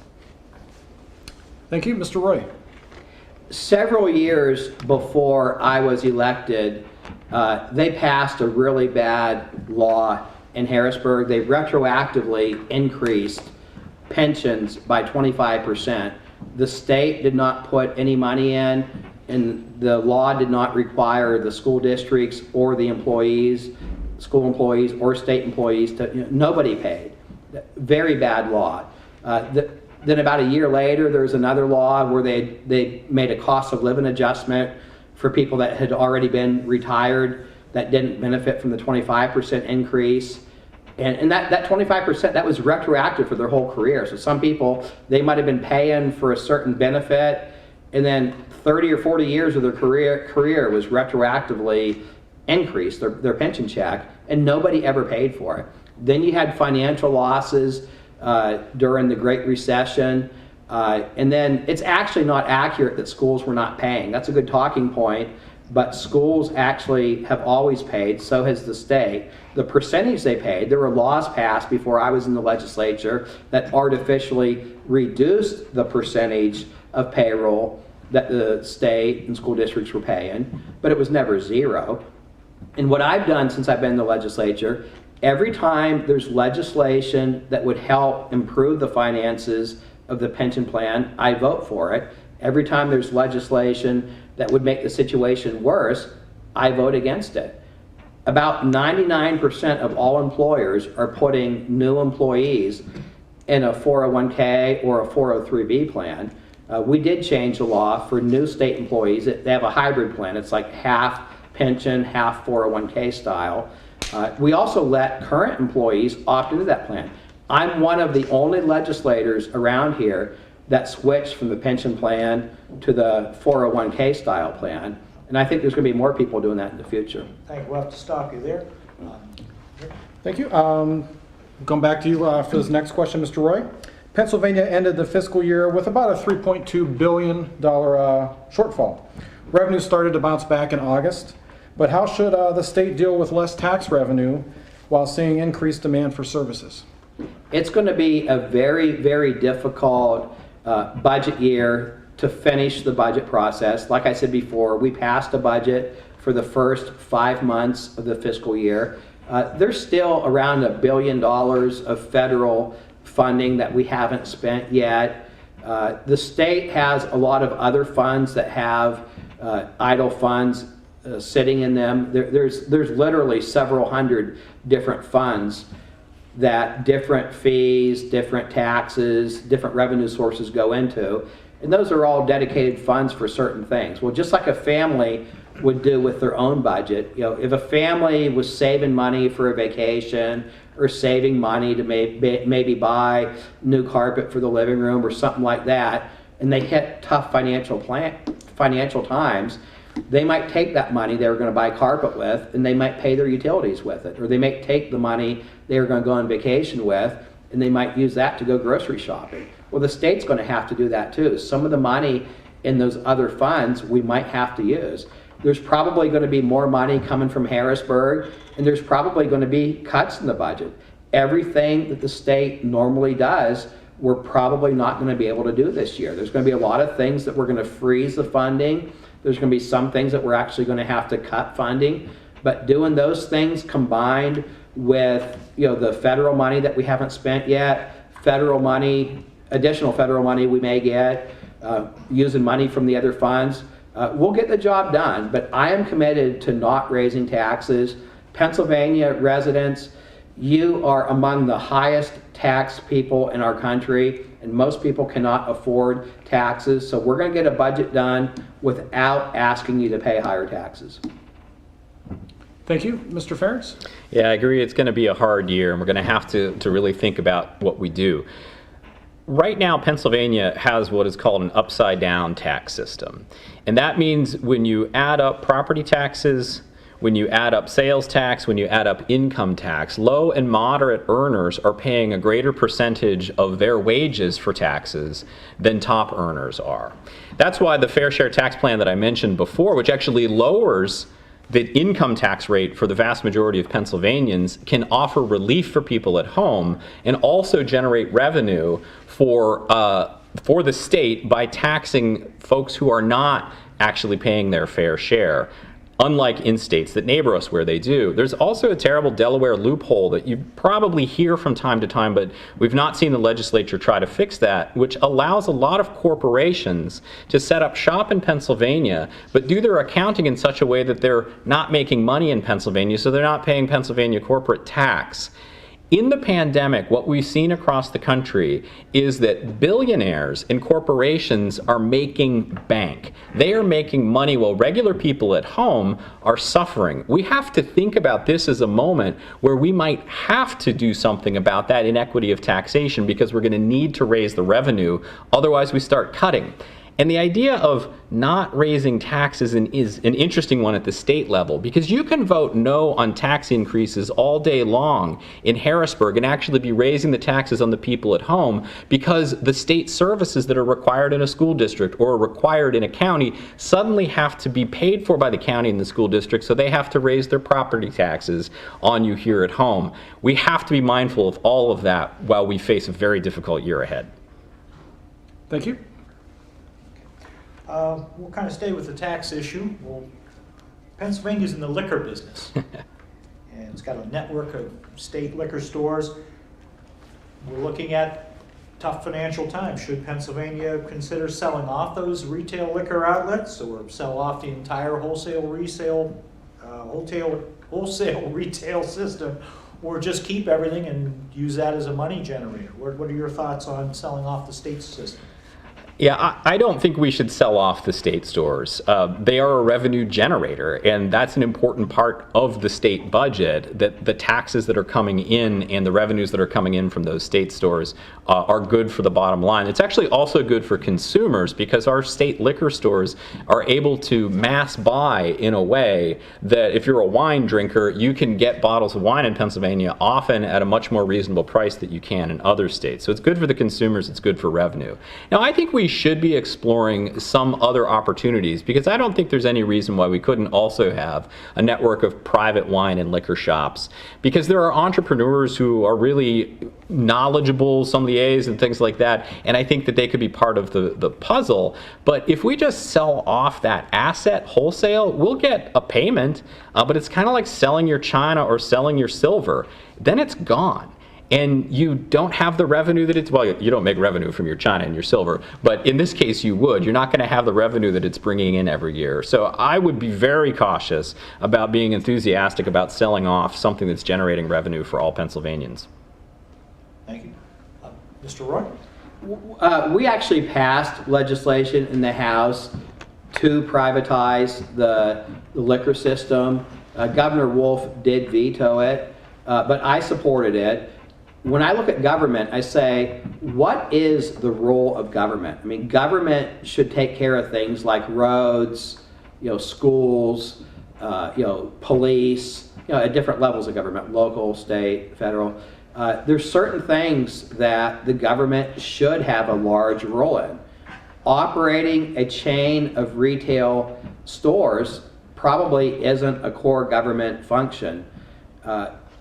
Thank you. Mr. Roy. Several years before I was elected, they passed a really bad law in Harrisburg. They retroactively increased pensions by 25%. The state did not put any money in, and the law did not require the school districts or the employees, school employees or state employees to, nobody paid. Very bad law. Then about a year later, there's another law where they made a cost of living adjustment for people that had already been retired that didn't benefit from the 25% increase. And that 25%, that was retroactive for their whole career. So some people, they might have been paying for a certain benefit, and then 30 or 40 years of their career was retroactively increased, their pension check, and nobody ever paid for it. Then you had financial losses during the Great Recession. And then it's actually not accurate that schools were not paying. That's a good talking point, but schools actually have always paid, so has the state. The percentage they paid, there were laws passed before I was in the legislature that artificially reduced the percentage of payroll that the state and school districts were paying, but it was never zero. And what I've done since I've been in the legislature, every time there's legislation that would help improve the finances of the pension plan, I vote for it. Every time there's legislation that would make the situation worse, I vote against it. About 99% of all employers are putting new employees in a 401k or a 403b plan. We did change the law for new state employees. They have a hybrid plan. It's like half pension, half 401k style. We also let current employees opt into that plan. I'm one of the only legislators around here that switched from the pension plan to the 401k style plan. And I think there's going to be more people doing that in the future. Thank you. We'll have to stop you there. Thank you. Going back to you for this next question, Mr. Roy. Pennsylvania ended the fiscal year with about a $3.2 billion shortfall. Revenue started to bounce back in August, but how should the state deal with less tax revenue while seeing increased demand for services? It's going to be a very, very difficult budget year to finish the budget process. Like I said before, we passed a budget for the first 5 months of the fiscal year. There's still around $1 billion of federal funding that we haven't spent yet. The state has a lot of other funds that have idle funds sitting in them. There's literally several hundred different funds that different fees, different taxes, different revenue sources go into. And those are all dedicated funds for certain things. Well, just like a family would do with their own budget, if a family was saving money for a vacation or saving money to maybe buy new carpet for the living room or something like that, and they hit tough financial times, they might take that money they were going to buy carpet with and they might pay their utilities with it, or they might take the money they were going to go on vacation with and they might use that to go grocery shopping. Well, the state's going to have to do that too. Some of the money in those other funds we might have to use. There's probably going to be more money coming from Harrisburg, and there's probably going to be cuts in the budget. Everything that the state normally does, we're probably not going to be able to do this year. There's going to be a lot of things that we're going to freeze the funding. There's going to be some things that we're actually going to have to cut funding. But doing those things combined with the federal money that we haven't spent yet, federal money, additional federal money we may get, using money from the other funds, we'll get the job done. But I am committed to not raising taxes. Pennsylvania residents, you are among the highest tax people in our country, and most people cannot afford taxes. So we're going to get a budget done without asking you to pay higher taxes. Thank you. Mr. Ferentz? Yeah, I agree. It's going to be a hard year, and we're going to have to really think about what we do. Right now, Pennsylvania has what is called an upside-down tax system. And that means when you add up property taxes, when you add up sales tax, when you add up income tax, low and moderate earners are paying a greater percentage of their wages for taxes than top earners are. That's why the fair share tax plan that I mentioned before, which actually lowers the income tax rate for the vast majority of Pennsylvanians, can offer relief for people at home and also generate revenue for the state by taxing folks who are not actually paying their fair share, unlike in states that neighbor us where they do. There's also a terrible Delaware loophole that you probably hear from time to time, but we've not seen the legislature try to fix that, which allows a lot of corporations to set up shop in Pennsylvania, but do their accounting in such a way that they're not making money in Pennsylvania, so they're not paying Pennsylvania corporate tax. In the pandemic, what we've seen across the country is that billionaires and corporations are making bank. They are making money while regular people at home are suffering. We have to think about this as a moment where we might have to do something about that inequity of taxation because we're going to need to raise the revenue, otherwise we start cutting. And the idea of not raising taxes is an interesting one at the state level, because you can vote no on tax increases all day long in Harrisburg and actually be raising the taxes on the people at home because the state services that are required in a school district or required in a county suddenly have to be paid for by the county and the school district, so they have to raise their property taxes on you here at home. We have to be mindful of all of that while we face a very difficult year ahead. Thank you. We'll kind of stay with the tax issue. Well, Pennsylvania's in the liquor business, and it's got a network of state liquor stores. We're looking at tough financial times. Should Pennsylvania consider selling off those retail liquor outlets, or sell off the entire wholesale retail system, or just keep everything and use that as a money generator? What are your thoughts on selling off the state system? Yeah, I don't think we should sell off the state stores. They are a revenue generator, and that's an important part of the state budget, that the taxes that are coming in and the revenues that are coming in from those state stores are good for the bottom line. It's actually also good for consumers because our state liquor stores are able to mass buy in a way that if you're a wine drinker, you can get bottles of wine in Pennsylvania often at a much more reasonable price than you can in other states. So it's good for the consumers, it's good for revenue. Now, I think we should be exploring some other opportunities, because I don't think there's any reason why we couldn't also have a network of private wine and liquor shops, because there are entrepreneurs who are really knowledgeable, sommeliers and things like that, and I think that they could be part of the puzzle. But if we just sell off that asset wholesale, we'll get a payment, but it's kind of like selling your china or selling your silver. Then it's gone. And you don't have the revenue that it's, well, you don't make revenue from your china and your silver, but in this case you would. You're not going to have the revenue that it's bringing in every year. So I would be very cautious about being enthusiastic about selling off something that's generating revenue for all Pennsylvanians. Thank you. Mr. Roy? We actually passed legislation in the House to privatize the liquor system. Governor Wolf did veto it, but I supported it. When I look at government, I say, what is the role of government? I mean, government should take care of things like roads, schools, police, at different levels of government, local, state, federal. There's certain things that the government should have a large role in. Operating a chain of retail stores probably isn't a core government function.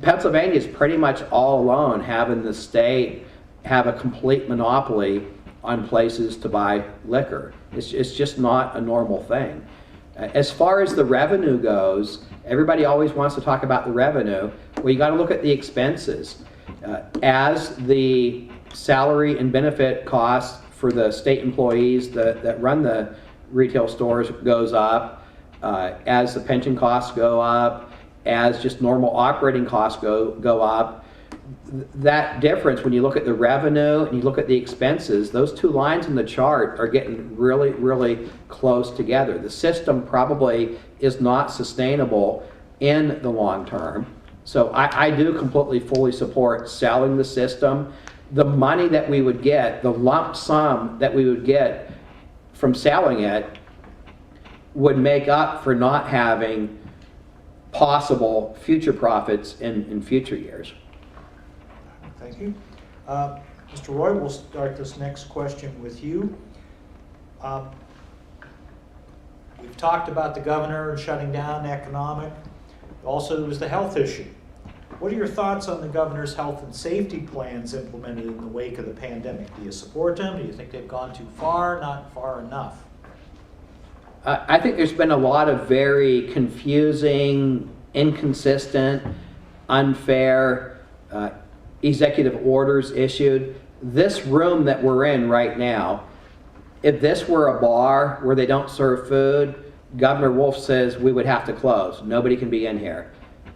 Pennsylvania is pretty much all alone, having the state have a complete monopoly on places to buy liquor. It's just not a normal thing. As far as the revenue goes, everybody always wants to talk about the revenue. Well, you got to look at the expenses. As the salary and benefit costs for the state employees that run the retail stores goes up, as the pension costs go up, as just normal operating costs go up, that difference, when you look at the revenue and you look at the expenses, those two lines in the chart are getting really, really close together. The system probably is not sustainable in the long term. So I do completely, fully support selling the system. The money that we would get, the lump sum that we would get from selling it, would make up for not having possible future profits in future years. Thank you. Mr. Roy, we'll start this next question with you. We've talked about the governor shutting down economic. Also, there was the health issue. What are your thoughts on the governor's health and safety plans implemented in the wake of the pandemic? Do you support them? Do you think they've gone too far, not far enough? I think there's been a lot of very confusing, inconsistent, unfair executive orders issued. This room that we're in right now, if this were a bar where they don't serve food, Governor Wolf says we would have to close. Nobody can be in here.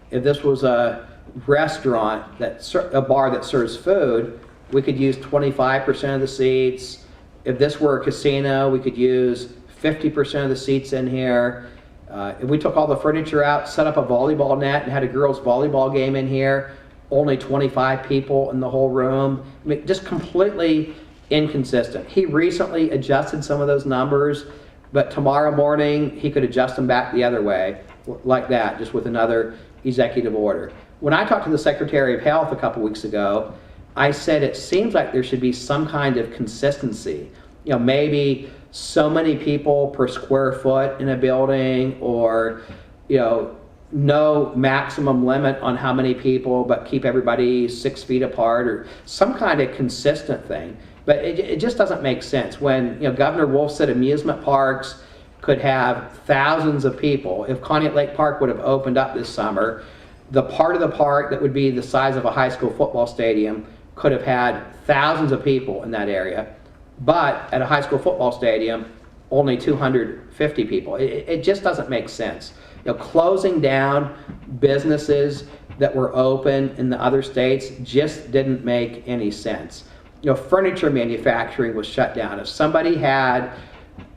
If this was a restaurant, a bar that serves food, we could use 25% of the seats. If this were a casino, we could use 50% of the seats in here. If we took all the furniture out, set up a volleyball net and had a girls' volleyball game in here, only 25 people in the whole room. I mean, just completely inconsistent. He recently adjusted some of those numbers, but tomorrow morning he could adjust them back the other way, like that, just with another executive order. When I talked to the Secretary of Health a couple weeks ago, I said it seems like there should be some kind of consistency. You know, maybe so many people per square foot in a building, or, you know, no maximum limit on how many people, but keep everybody 6 feet apart, or some kind of consistent thing. But it just doesn't make sense. When, you know, Governor Wolf said amusement parks could have thousands of people. If Conneaut Lake Park would have opened up this summer, the part of the park that would be the size of a high school football stadium could have had thousands of people in that area. But at a high school football stadium, only 250 people. It just doesn't make sense. You know, closing down businesses that were open in the other states just didn't make any sense. You know, furniture manufacturing was shut down. If somebody had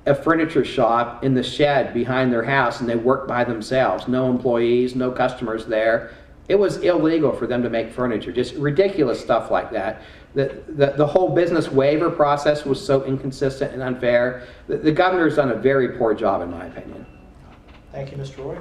a furniture shop in the shed behind their house and they worked by themselves, no employees, no customers there, it was illegal for them to make furniture. Just ridiculous stuff like that. The whole business waiver process was so inconsistent and unfair. The governor's done a very poor job, in my opinion. Thank you, Mr. Roy.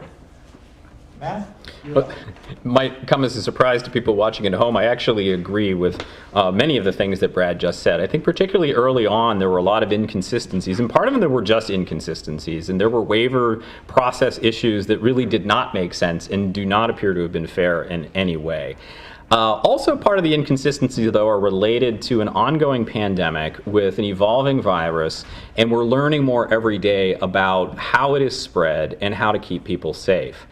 Matt? But it might come as a surprise to people watching at home. I actually agree with many of the things that Brad just said. I think particularly early on there were a lot of inconsistencies, and part of them were just inconsistencies, and there were waiver process issues that really did not make sense and do not appear to have been fair in any way. Also, part of the inconsistencies, though, are related to an ongoing pandemic with an evolving virus, and we're learning more every day about how it is spread and how to keep people safe.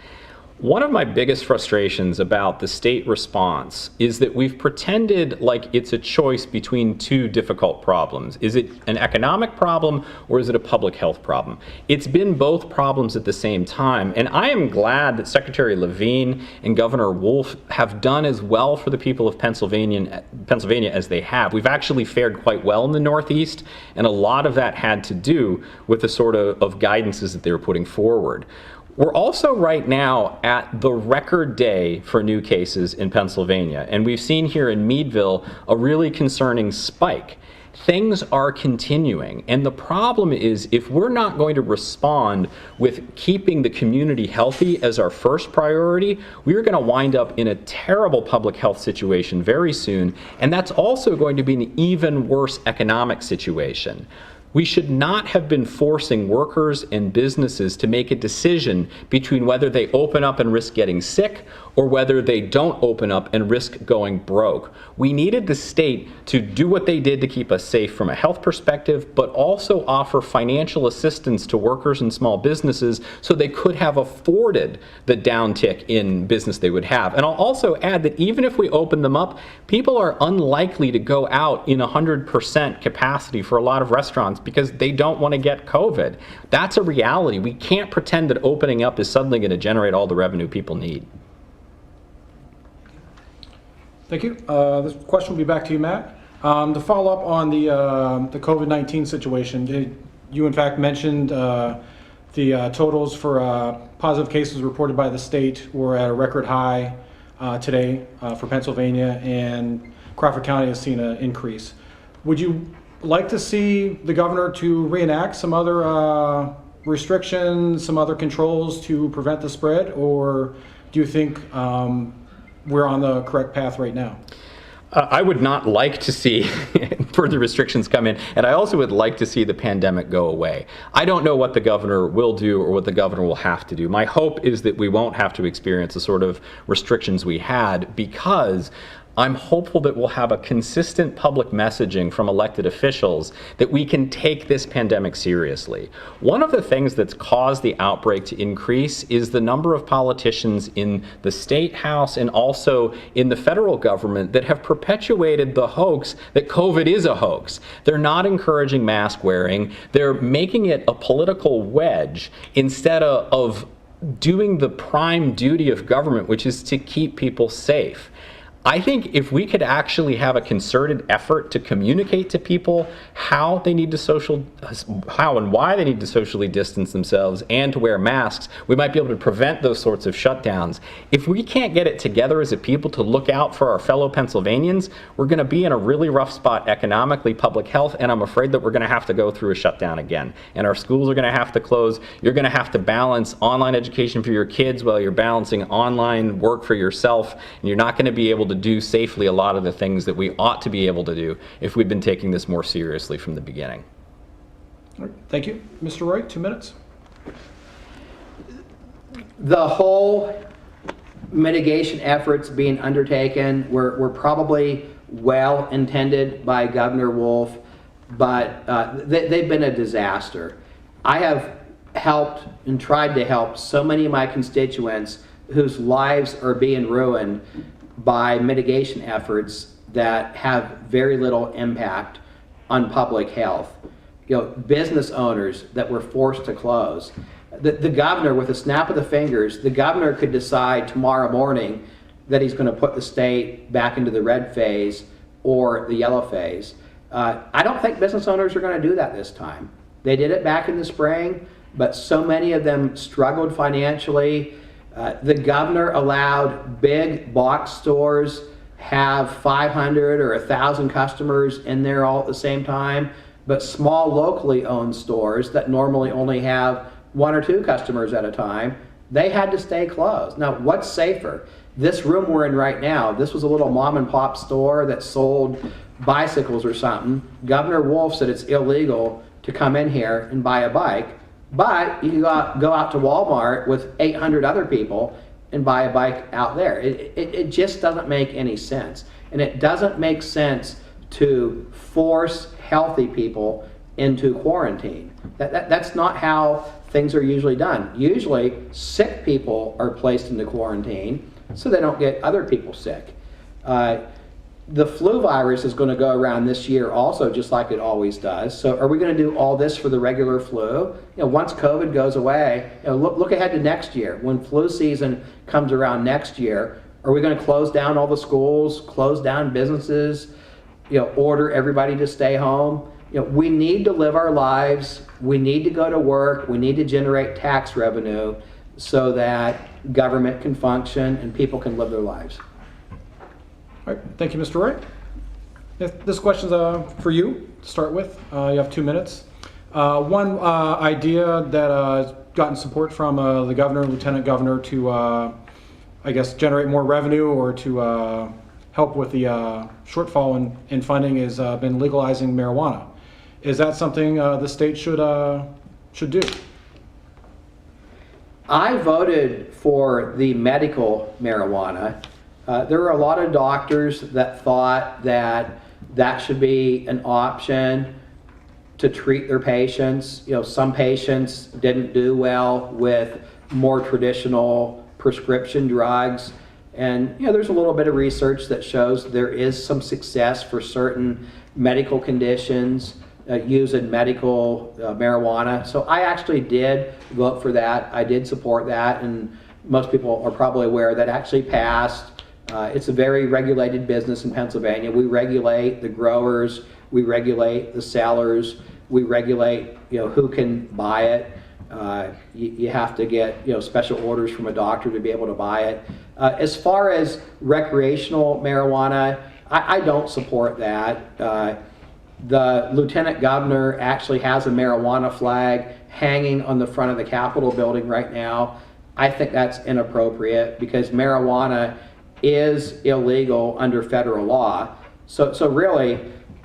One of my biggest frustrations about the state response is that we've pretended like it's a choice between two difficult problems. Is it an economic problem or is it a public health problem? It's been both problems at the same time, and I am glad that Secretary Levine and Governor Wolf have done as well for the people of Pennsylvania as they have. We've actually fared quite well in the Northeast, and a lot of that had to do with the sort of guidances that they were putting forward. We're also right now at the record day for new cases in Pennsylvania, and we've seen here in Meadville a really concerning spike. Things are continuing, and the problem is if we're not going to respond with keeping the community healthy as our first priority, we're going to wind up in a terrible public health situation very soon, and that's also going to be an even worse economic situation. We should not have been forcing workers and businesses to make a decision between whether they open up and risk getting sick or whether they don't open up and risk going broke. We needed the state to do what they did to keep us safe from a health perspective, but also offer financial assistance to workers and small businesses so they could have afforded the downtick in business they would have. And I'll also add that even if we open them up, people are unlikely to go out in 100% capacity for a lot of restaurants because they don't want to get COVID. That's a reality. We can't pretend that opening up is suddenly going to generate all the revenue people need. Thank you. This question will be back to you, Matt. To follow up on the COVID-19 situation, you in fact mentioned the totals for positive cases reported by the state were at a record high today for Pennsylvania, and Crawford County has seen an increase. Would you like to see the governor to reenact some other restrictions, some other controls to prevent the spread, or do you think we're on the correct path right now? I would not like to see further restrictions come in, and I also would like to see the pandemic go away. I don't know what the governor will do or what the governor will have to do. My hope is that we won't have to experience the sort of restrictions we had, because I'm hopeful that we'll have a consistent public messaging from elected officials that we can take this pandemic seriously. One of the things that's caused the outbreak to increase is the number of politicians in the state house and also in the federal government that have perpetuated the hoax that COVID is a hoax. They're not encouraging mask wearing. They're making it a political wedge instead of doing the prime duty of government, which is to keep people safe. I think if we could actually have a concerted effort to communicate to people how and why they need to socially distance themselves and to wear masks, we might be able to prevent those sorts of shutdowns. If we can't get it together as a people to look out for our fellow Pennsylvanians, we're going to be in a really rough spot economically, public health, and I'm afraid that we're going to have to go through a shutdown again. And our schools are going to have to close. You're going to have to balance online education for your kids while you're balancing online work for yourself, and you're not going to be able to do safely a lot of the things that we ought to be able to do if we'd been taking this more seriously from the beginning. All right. Thank you. Mr. Roy, 2 minutes. The whole mitigation efforts being undertaken were probably well intended by Governor Wolf, but they've been a disaster. I have helped and tried to help so many of my constituents whose lives are being ruined by mitigation efforts that have very little impact on public health. Business owners that were forced to close. The governor, with a snap of the fingers, the governor could decide tomorrow morning that he's going to put the state back into the red phase or the yellow phase. I don't think business owners are going to do that this time. They did it back in the spring, but so many of them struggled financially. The governor allowed big box stores have 500 or 1,000 customers in there all at the same time, but small locally owned stores that normally only have 1 or 2 customers at a time, they had to stay closed. Now, what's safer? This room we're in right now, this was a little mom and pop store that sold bicycles or something. Governor Wolf said it's illegal to come in here and buy a bike. But you can go out to Walmart with 800 other people and buy a bike out there. It just doesn't make any sense. And it doesn't make sense to force healthy people into quarantine. That's not how things are usually done. Usually, sick people are placed into quarantine so they don't get other people sick. The flu virus is going to go around this year also, just like it always does. So are we going to do all this for the regular flu? Once COVID goes away, look ahead to next year. When flu season comes around next year, are we going to close down all the schools, close down businesses, order everybody to stay home? We need to live our lives. We need to go to work. We need to generate tax revenue so that government can function and people can live their lives. All right, thank you, Mr. Roy. This question's for you to start with. You have 2 minutes. One idea that has gotten support from the governor, lieutenant governor to, I guess, generate more revenue or to help with the shortfall in funding has been legalizing marijuana. Is that something the state should do? I voted for the medical marijuana. There were a lot of doctors that thought that should be an option to treat their patients. Some patients didn't do well with more traditional prescription drugs. And there's a little bit of research that shows there is some success for certain medical conditions using medical marijuana. So I actually did vote for that. I did support that, and most people are probably aware that actually passed It's a very regulated business in Pennsylvania. We regulate the growers, we regulate the sellers, we regulate, who can buy it. You have to get, special orders from a doctor to be able to buy it. As far as recreational marijuana, I don't support that. The lieutenant governor actually has a marijuana flag hanging on the front of the Capitol building right now. I think that's inappropriate because marijuana is illegal under federal law. So really,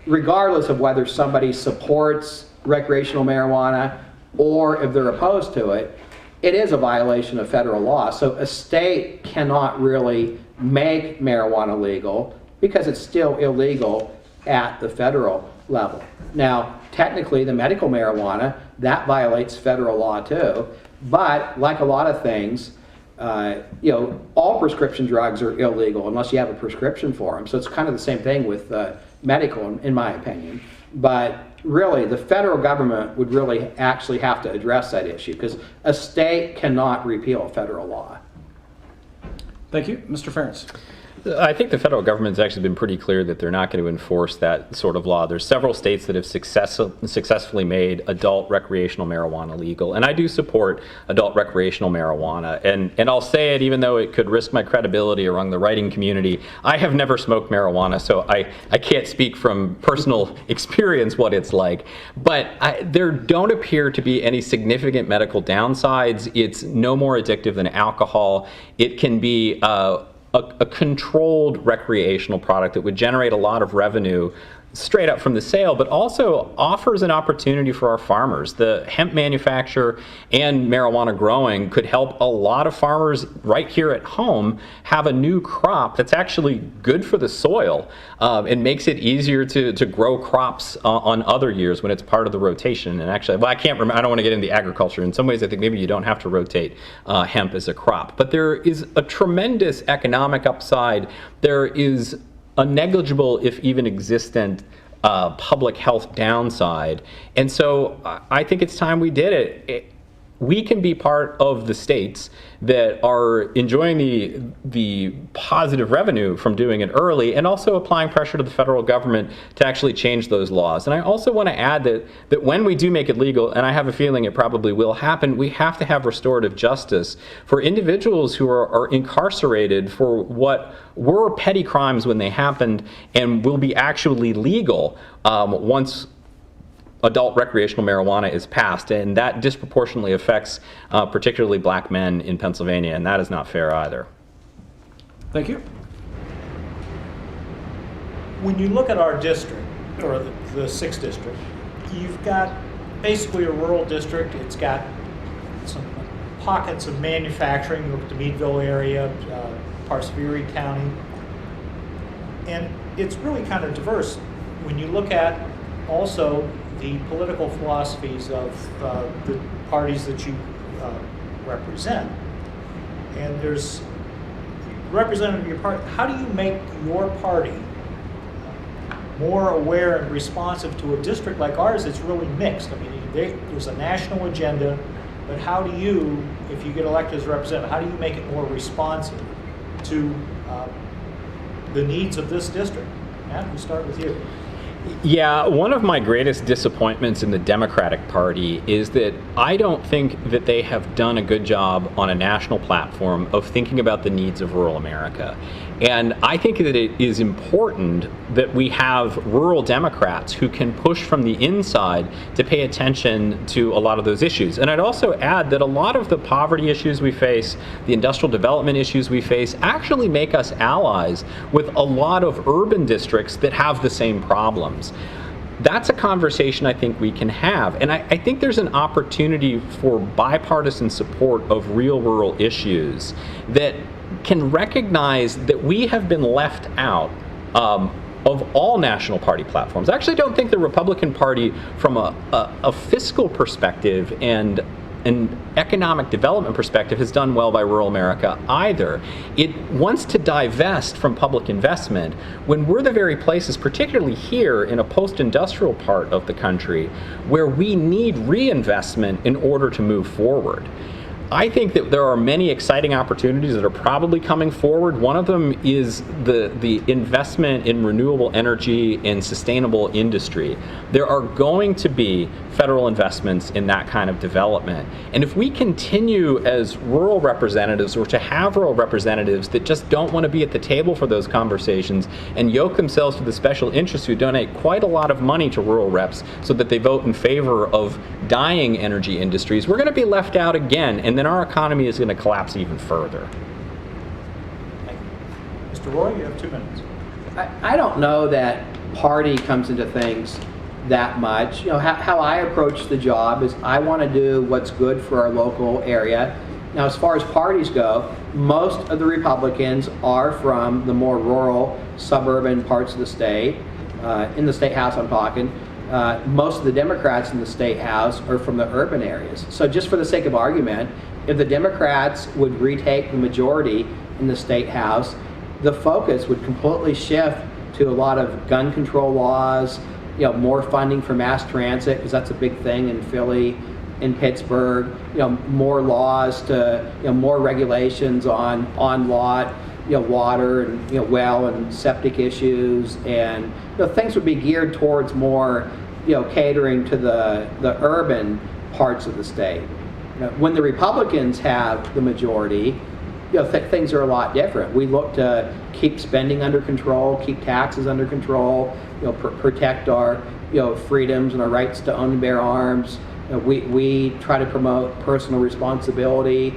regardless of whether somebody supports recreational marijuana or if they're opposed to it, it is a violation of federal law. So a state cannot really make marijuana legal because it's still illegal at the federal level. Now, technically, the medical marijuana, that violates federal law too, but like a lot of things, all prescription drugs are illegal unless you have a prescription for them. So it's kind of the same thing with medical, in my opinion. But really, the federal government would really actually have to address that issue because a state cannot repeal federal law. Thank you. Mr. Ferentz. I think the federal government's actually been pretty clear that they're not going to enforce that sort of law. There's several states that have successfully made adult recreational marijuana legal, and I do support adult recreational marijuana. And I'll say it even though it could risk my credibility among the writing community. I have never smoked marijuana, so I can't speak from personal experience what it's like. But there don't appear to be any significant medical downsides. It's no more addictive than alcohol. It can be a controlled recreational product that would generate a lot of revenue straight up from the sale, but also offers an opportunity for our farmers. The hemp manufacture and marijuana growing could help a lot of farmers right here at home have a new crop that's actually good for the soil and makes it easier to grow crops on other years when it's part of the rotation. And actually, well, I can't remember, I don't want to get into the agriculture. In some ways, I think maybe you don't have to rotate hemp as a crop. But there is a tremendous economic upside. There is a negligible, if even existent, public health downside. And so I think it's time we did it. We can be part of the states that are enjoying the positive revenue from doing it early and also applying pressure to the federal government to actually change those laws. And I also want to add that when we do make it legal, and I have a feeling it probably will happen, we have to have restorative justice for individuals who are incarcerated for what were petty crimes when they happened and will be actually legal once adult recreational marijuana is passed, and that disproportionately affects particularly black men in Pennsylvania, and that is not fair either. Thank you. When you look at our district, or the 6th district, you've got basically a rural district. It's got some pockets of manufacturing. You look at the Meadville area, parts of Erie County, and it's really kind of diverse. When you look at also the political philosophies of the parties that you represent, and there's representative of your party. How do you make your party more aware and responsive to a district like ours that's really mixed? I mean, there's a national agenda, but how do you, if you get elected as a representative, how do you make it more responsive to the needs of this district? Matt, we'll start with you. Yeah, one of my greatest disappointments in the Democratic Party is that I don't think that they have done a good job on a national platform of thinking about the needs of rural America. And I think that it is important that we have rural Democrats who can push from the inside to pay attention to a lot of those issues. And I'd also add that a lot of the poverty issues we face, the industrial development issues we face, actually make us allies with a lot of urban districts that have the same problems. That's a conversation I think we can have. And I think there's an opportunity for bipartisan support of real rural issues that can recognize that we have been left out of all national party platforms. I actually don't think the Republican Party, from a fiscal perspective and an economic development perspective, has done well by rural America either. It wants to divest from public investment when we're the very places, particularly here in a post-industrial part of the country, where we need reinvestment in order to move forward. I think that there are many exciting opportunities that are probably coming forward. One of them is the investment in renewable energy and sustainable industry. There are going to be federal investments in that kind of development. And if we continue as rural representatives, or to have rural representatives that just don't want to be at the table for those conversations and yoke themselves to the special interests who donate quite a lot of money to rural reps so that they vote in favor of dying energy industries, we're going to be left out again, and then our economy is going to collapse even further. Thank you. Mr. Roy, you have 2 minutes. I don't know that party comes into things that much. You know, how I approach the job is I want to do what's good for our local area. Now, as far as parties go, most of the Republicans are from the more rural, suburban parts of the state. In the state house, I'm talking. Most of the Democrats in the state house are from the urban areas. So just for the sake of argument, if the Democrats would retake the majority in the state house, the focus would completely shift to a lot of gun control laws, you know, more funding for mass transit, because that's a big thing in Philly, in Pittsburgh, you know, more laws to, you know, more regulations on lot, you know, water and, you know, well and septic issues, and, you know, things would be geared towards more, you know, catering to the urban parts of the state. You know, when the Republicans have the majority, you know, things are a lot different. We look to keep spending under control, keep taxes under control, you know, protect our, you know, freedoms and our rights to own and bear arms. You know, we try to promote personal responsibility.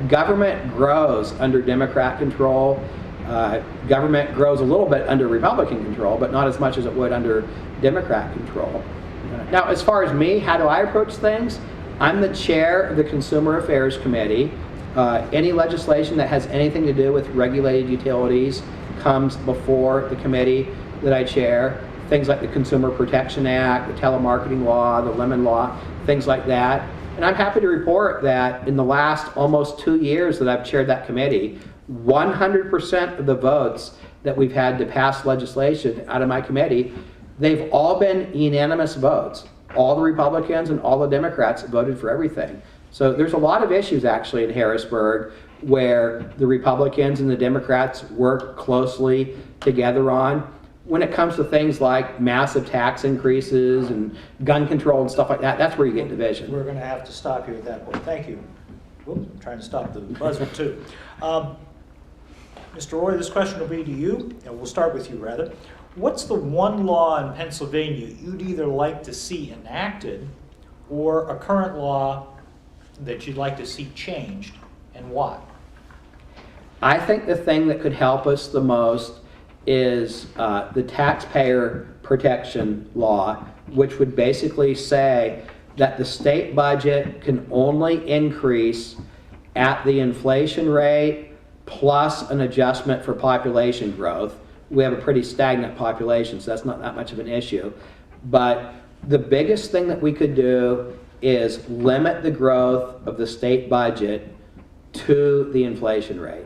Government grows under Democrat control. Government grows a little bit under Republican control, but not as much as it would under Democrat control. Now, as far as me, how do I approach things? I'm the chair of the Consumer Affairs Committee. Any legislation that has anything to do with regulated utilities comes before the committee that I chair. Things like the Consumer Protection Act, the telemarketing law, the lemon law, things like that. And I'm happy to report that in the last almost 2 years that I've chaired that committee, 100% of the votes that we've had to pass legislation out of my committee, they've all been unanimous votes. All the Republicans and all the Democrats voted for everything. So there's a lot of issues actually in Harrisburg where the Republicans and the Democrats work closely together on. When it comes to things like massive tax increases and gun control and stuff like that, that's where you get division. We're going to have to stop you at that point. Thank you. Oops, I'm trying to stop the buzzer too. Mr. Roy, this question will be to you, and we'll start with you rather. What's the one law in Pennsylvania you'd either like to see enacted or a current law that you'd like to see changed, and why? I think the thing that could help us the most is the taxpayer protection law, which would basically say that the state budget can only increase at the inflation rate plus an adjustment for population growth. We have a pretty stagnant population, so that's not that much of an issue. But the biggest thing that we could do is limit the growth of the state budget to the inflation rate.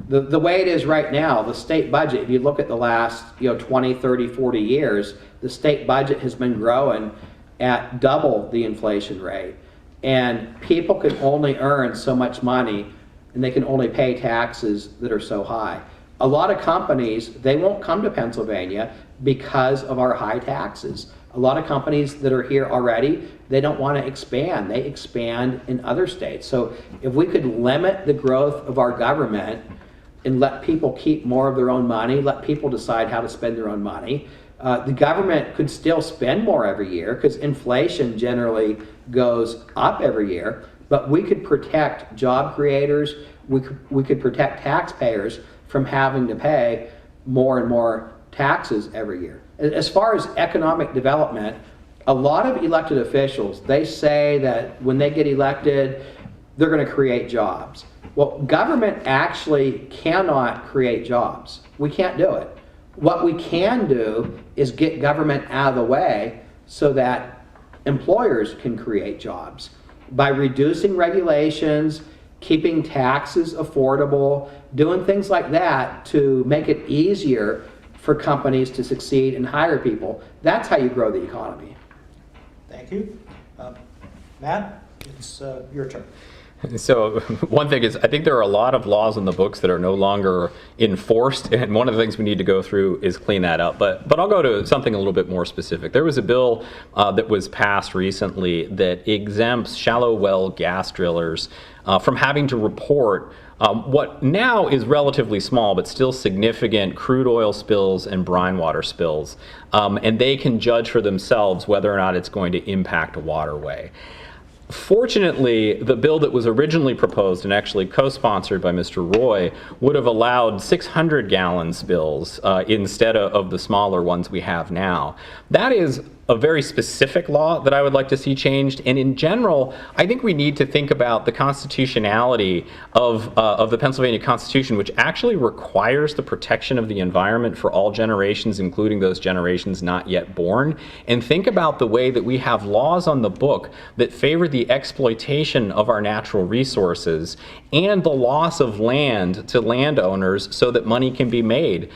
The way it is right now, the state budget, if you look at the last 20, 30, 40 years, the state budget has been growing at double the inflation rate. And people can only earn so much money, and they can only pay taxes that are so high. A lot of companies, they won't come to Pennsylvania because of our high taxes. A lot of companies that are here already, they don't want to expand. They expand in other states. So if we could limit the growth of our government and let people keep more of their own money, let people decide how to spend their own money, the government could still spend more every year because inflation generally goes up every year, but we could protect job creators, we could protect taxpayers from having to pay more and more taxes every year. As far as economic development, a lot of elected officials, they say that when they get elected, they're going to create jobs. Well, government actually cannot create jobs. We can't do it. What we can do is get government out of the way so that employers can create jobs by reducing regulations, keeping taxes affordable, doing things like that to make it easier for companies to succeed and hire people. That's how you grow the economy. Thank you. Matt, it's your turn. So one thing is, I think there are a lot of laws in the books that are no longer enforced, and one of the things we need to go through is clean that up. But I'll go to something a little bit more specific. There was a bill that was passed recently that exempts shallow well gas drillers from having to report what now is relatively small but still significant crude oil spills and brine water spills. And they can judge for themselves whether or not it's going to impact a waterway. Fortunately, the bill that was originally proposed and actually co-sponsored by Mr. Roy would have allowed 600-gallon spills instead of the smaller ones we have now. That is a very specific law that I would like to see changed. And in general, I think we need to think about the constitutionality of the Pennsylvania Constitution, which actually requires the protection of the environment for all generations, including those generations not yet born, and think about the way that we have laws on the book that favor the exploitation of our natural resources and the loss of land to landowners so that money can be made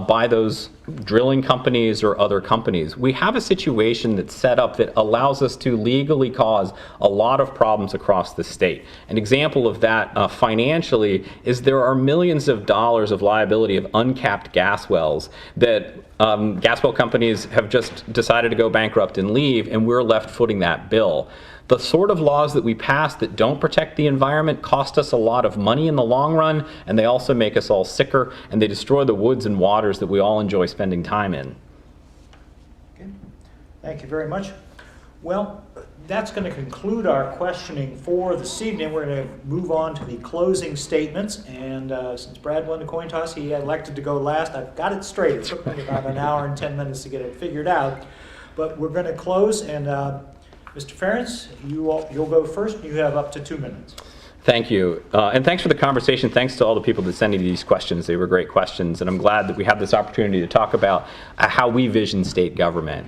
by those drilling companies or other companies. We have a situation that's set up that allows us to legally cause a lot of problems across the state. An example of that financially is there are millions of dollars of liability of uncapped gas wells that gas well companies have just decided to go bankrupt and leave, and we're left footing that bill. The sort of laws that we pass that don't protect the environment cost us a lot of money in the long run, and they also make us all sicker, and they destroy the woods and waters that we all enjoy spending time in. Okay. Thank you very much. Well, that's going to conclude our questioning for this evening. We're going to move on to the closing statements, and since Brad won the coin toss, he elected to go last. I've got it straight. It took me about an hour and 10 minutes to get it figured out, but we're going to close, and Mr. Ferentz, you'll go first. You have up to 2 minutes. Thank you. And thanks for the conversation. Thanks to all the people that sent me these questions. They were great questions. And I'm glad that we have this opportunity to talk about how we vision state government.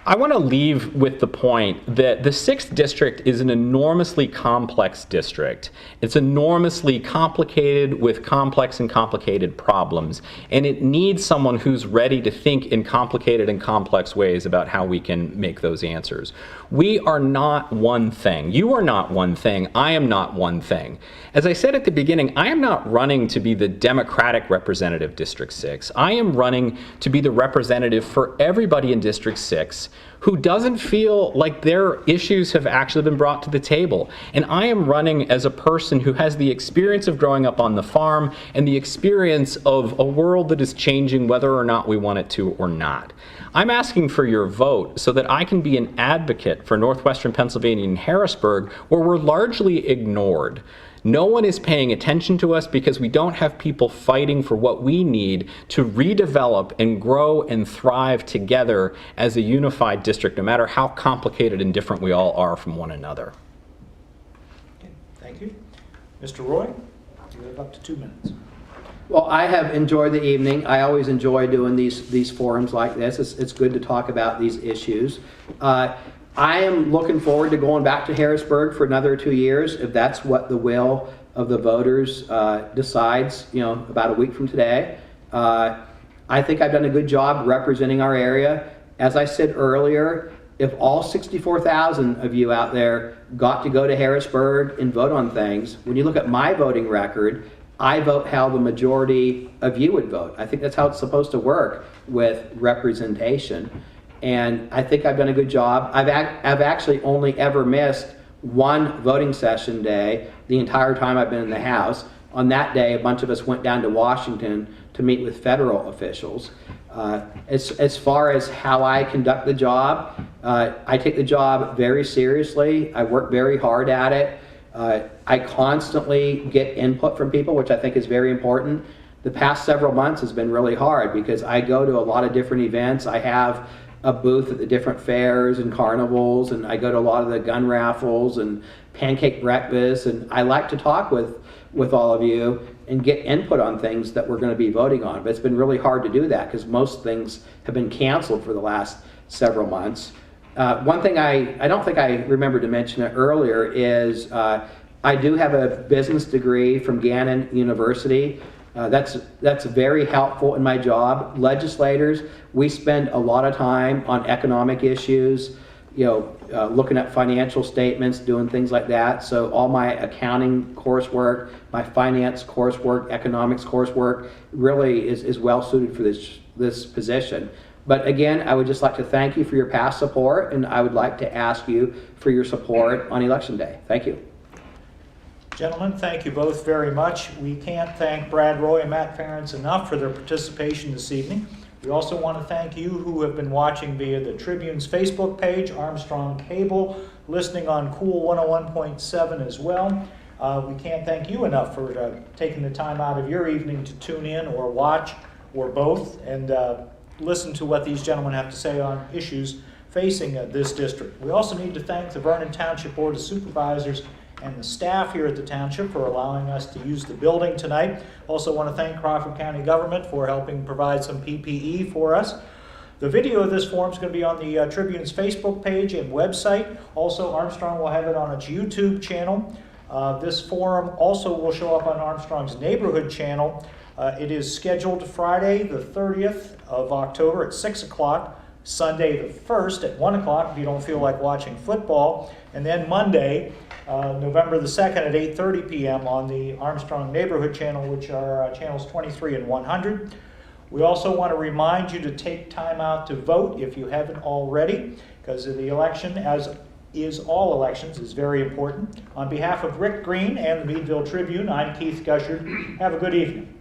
I want to leave with the point that the 6th district is an enormously complex district. It's enormously complicated with complex and complicated problems, and it needs someone who's ready to think in complicated and complex ways about how we can make those answers. We are not one thing. You are not one thing. I am not one thing. As I said at the beginning, I am not running to be the Democratic representative District 6. I am running to be the representative for everybody in District 6 who doesn't feel like their issues have actually been brought to the table. And I am running as a person who has the experience of growing up on the farm and the experience of a world that is changing whether or not we want it to or not. I'm asking for your vote so that I can be an advocate for Northwestern Pennsylvania and Harrisburg, where we're largely ignored. No one is paying attention to us because we don't have people fighting for what we need to redevelop and grow and thrive together as a unified district, no matter how complicated and different we all are from one another. Okay, thank you. Mr. Roy, you have up to 2 minutes. Well, I have enjoyed the evening. I always enjoy doing these forums like this. It's good to talk about these issues. I am looking forward to going back to Harrisburg for another 2 years, if that's what the will of the voters decides, about a week from today. I think I've done a good job representing our area. As I said earlier, if all 64,000 of you out there got to go to Harrisburg and vote on things, when you look at my voting record, I vote how the majority of you would vote. I think that's how it's supposed to work with representation. And I think I've done a good job. I've actually only ever missed one voting session day the entire time I've been in the House. On that day, a bunch of us went down to Washington to meet with federal officials. As far as how I conduct the job, I take the job very seriously. I work very hard at it. I constantly get input from people, which I think is very important. The past several months has been really hard because I go to a lot of different events. I have a booth at the different fairs and carnivals, and I go to a lot of the gun raffles and pancake breakfasts, and I like to talk with all of you and get input on things that we're going to be voting on. But it's been really hard to do that because most things have been canceled for the last several months. One thing I don't think I remembered to mention it earlier is I do have a business degree from Gannon University. That's very helpful in my job. Legislators, we spend a lot of time on economic issues. looking at financial statements, doing things like that. So all my accounting coursework, my finance coursework, economics coursework really is well suited for this position. But again, I would just like to thank you for your past support, and I would like to ask you for your support on Election Day. Thank you. Gentlemen, thank you both very much. We can't thank Brad Roy and Matt Ferentz enough for their participation this evening. We also want to thank you who have been watching via the Tribune's Facebook page, Armstrong Cable, listening on Cool 101.7 as well. We can't thank you enough for taking the time out of your evening to tune in or watch or both and listen to what these gentlemen have to say on issues facing this district. We also need to thank the Vernon Township Board of Supervisors and the staff here at the township for allowing us to use the building tonight. Also want to thank Crawford County government for helping provide some PPE for us. The video of this forum is going to be on the Tribune's Facebook page and website. Also, Armstrong will have it on its YouTube channel. This forum also will show up on Armstrong's neighborhood channel. It is scheduled Friday the 30th of October at 6 o'clock, Sunday the 1st at 1 o'clock if you don't feel like watching football, and then Monday, November the 2nd at 8:30 p.m. on the Armstrong neighborhood channel, which are channels 23 and 100. We also want to remind you to take time out to vote if you haven't already, because the election, as is all elections, is very important. On behalf of Rick Green and the Meadville Tribune, I'm Keith Gushard. Have a good evening.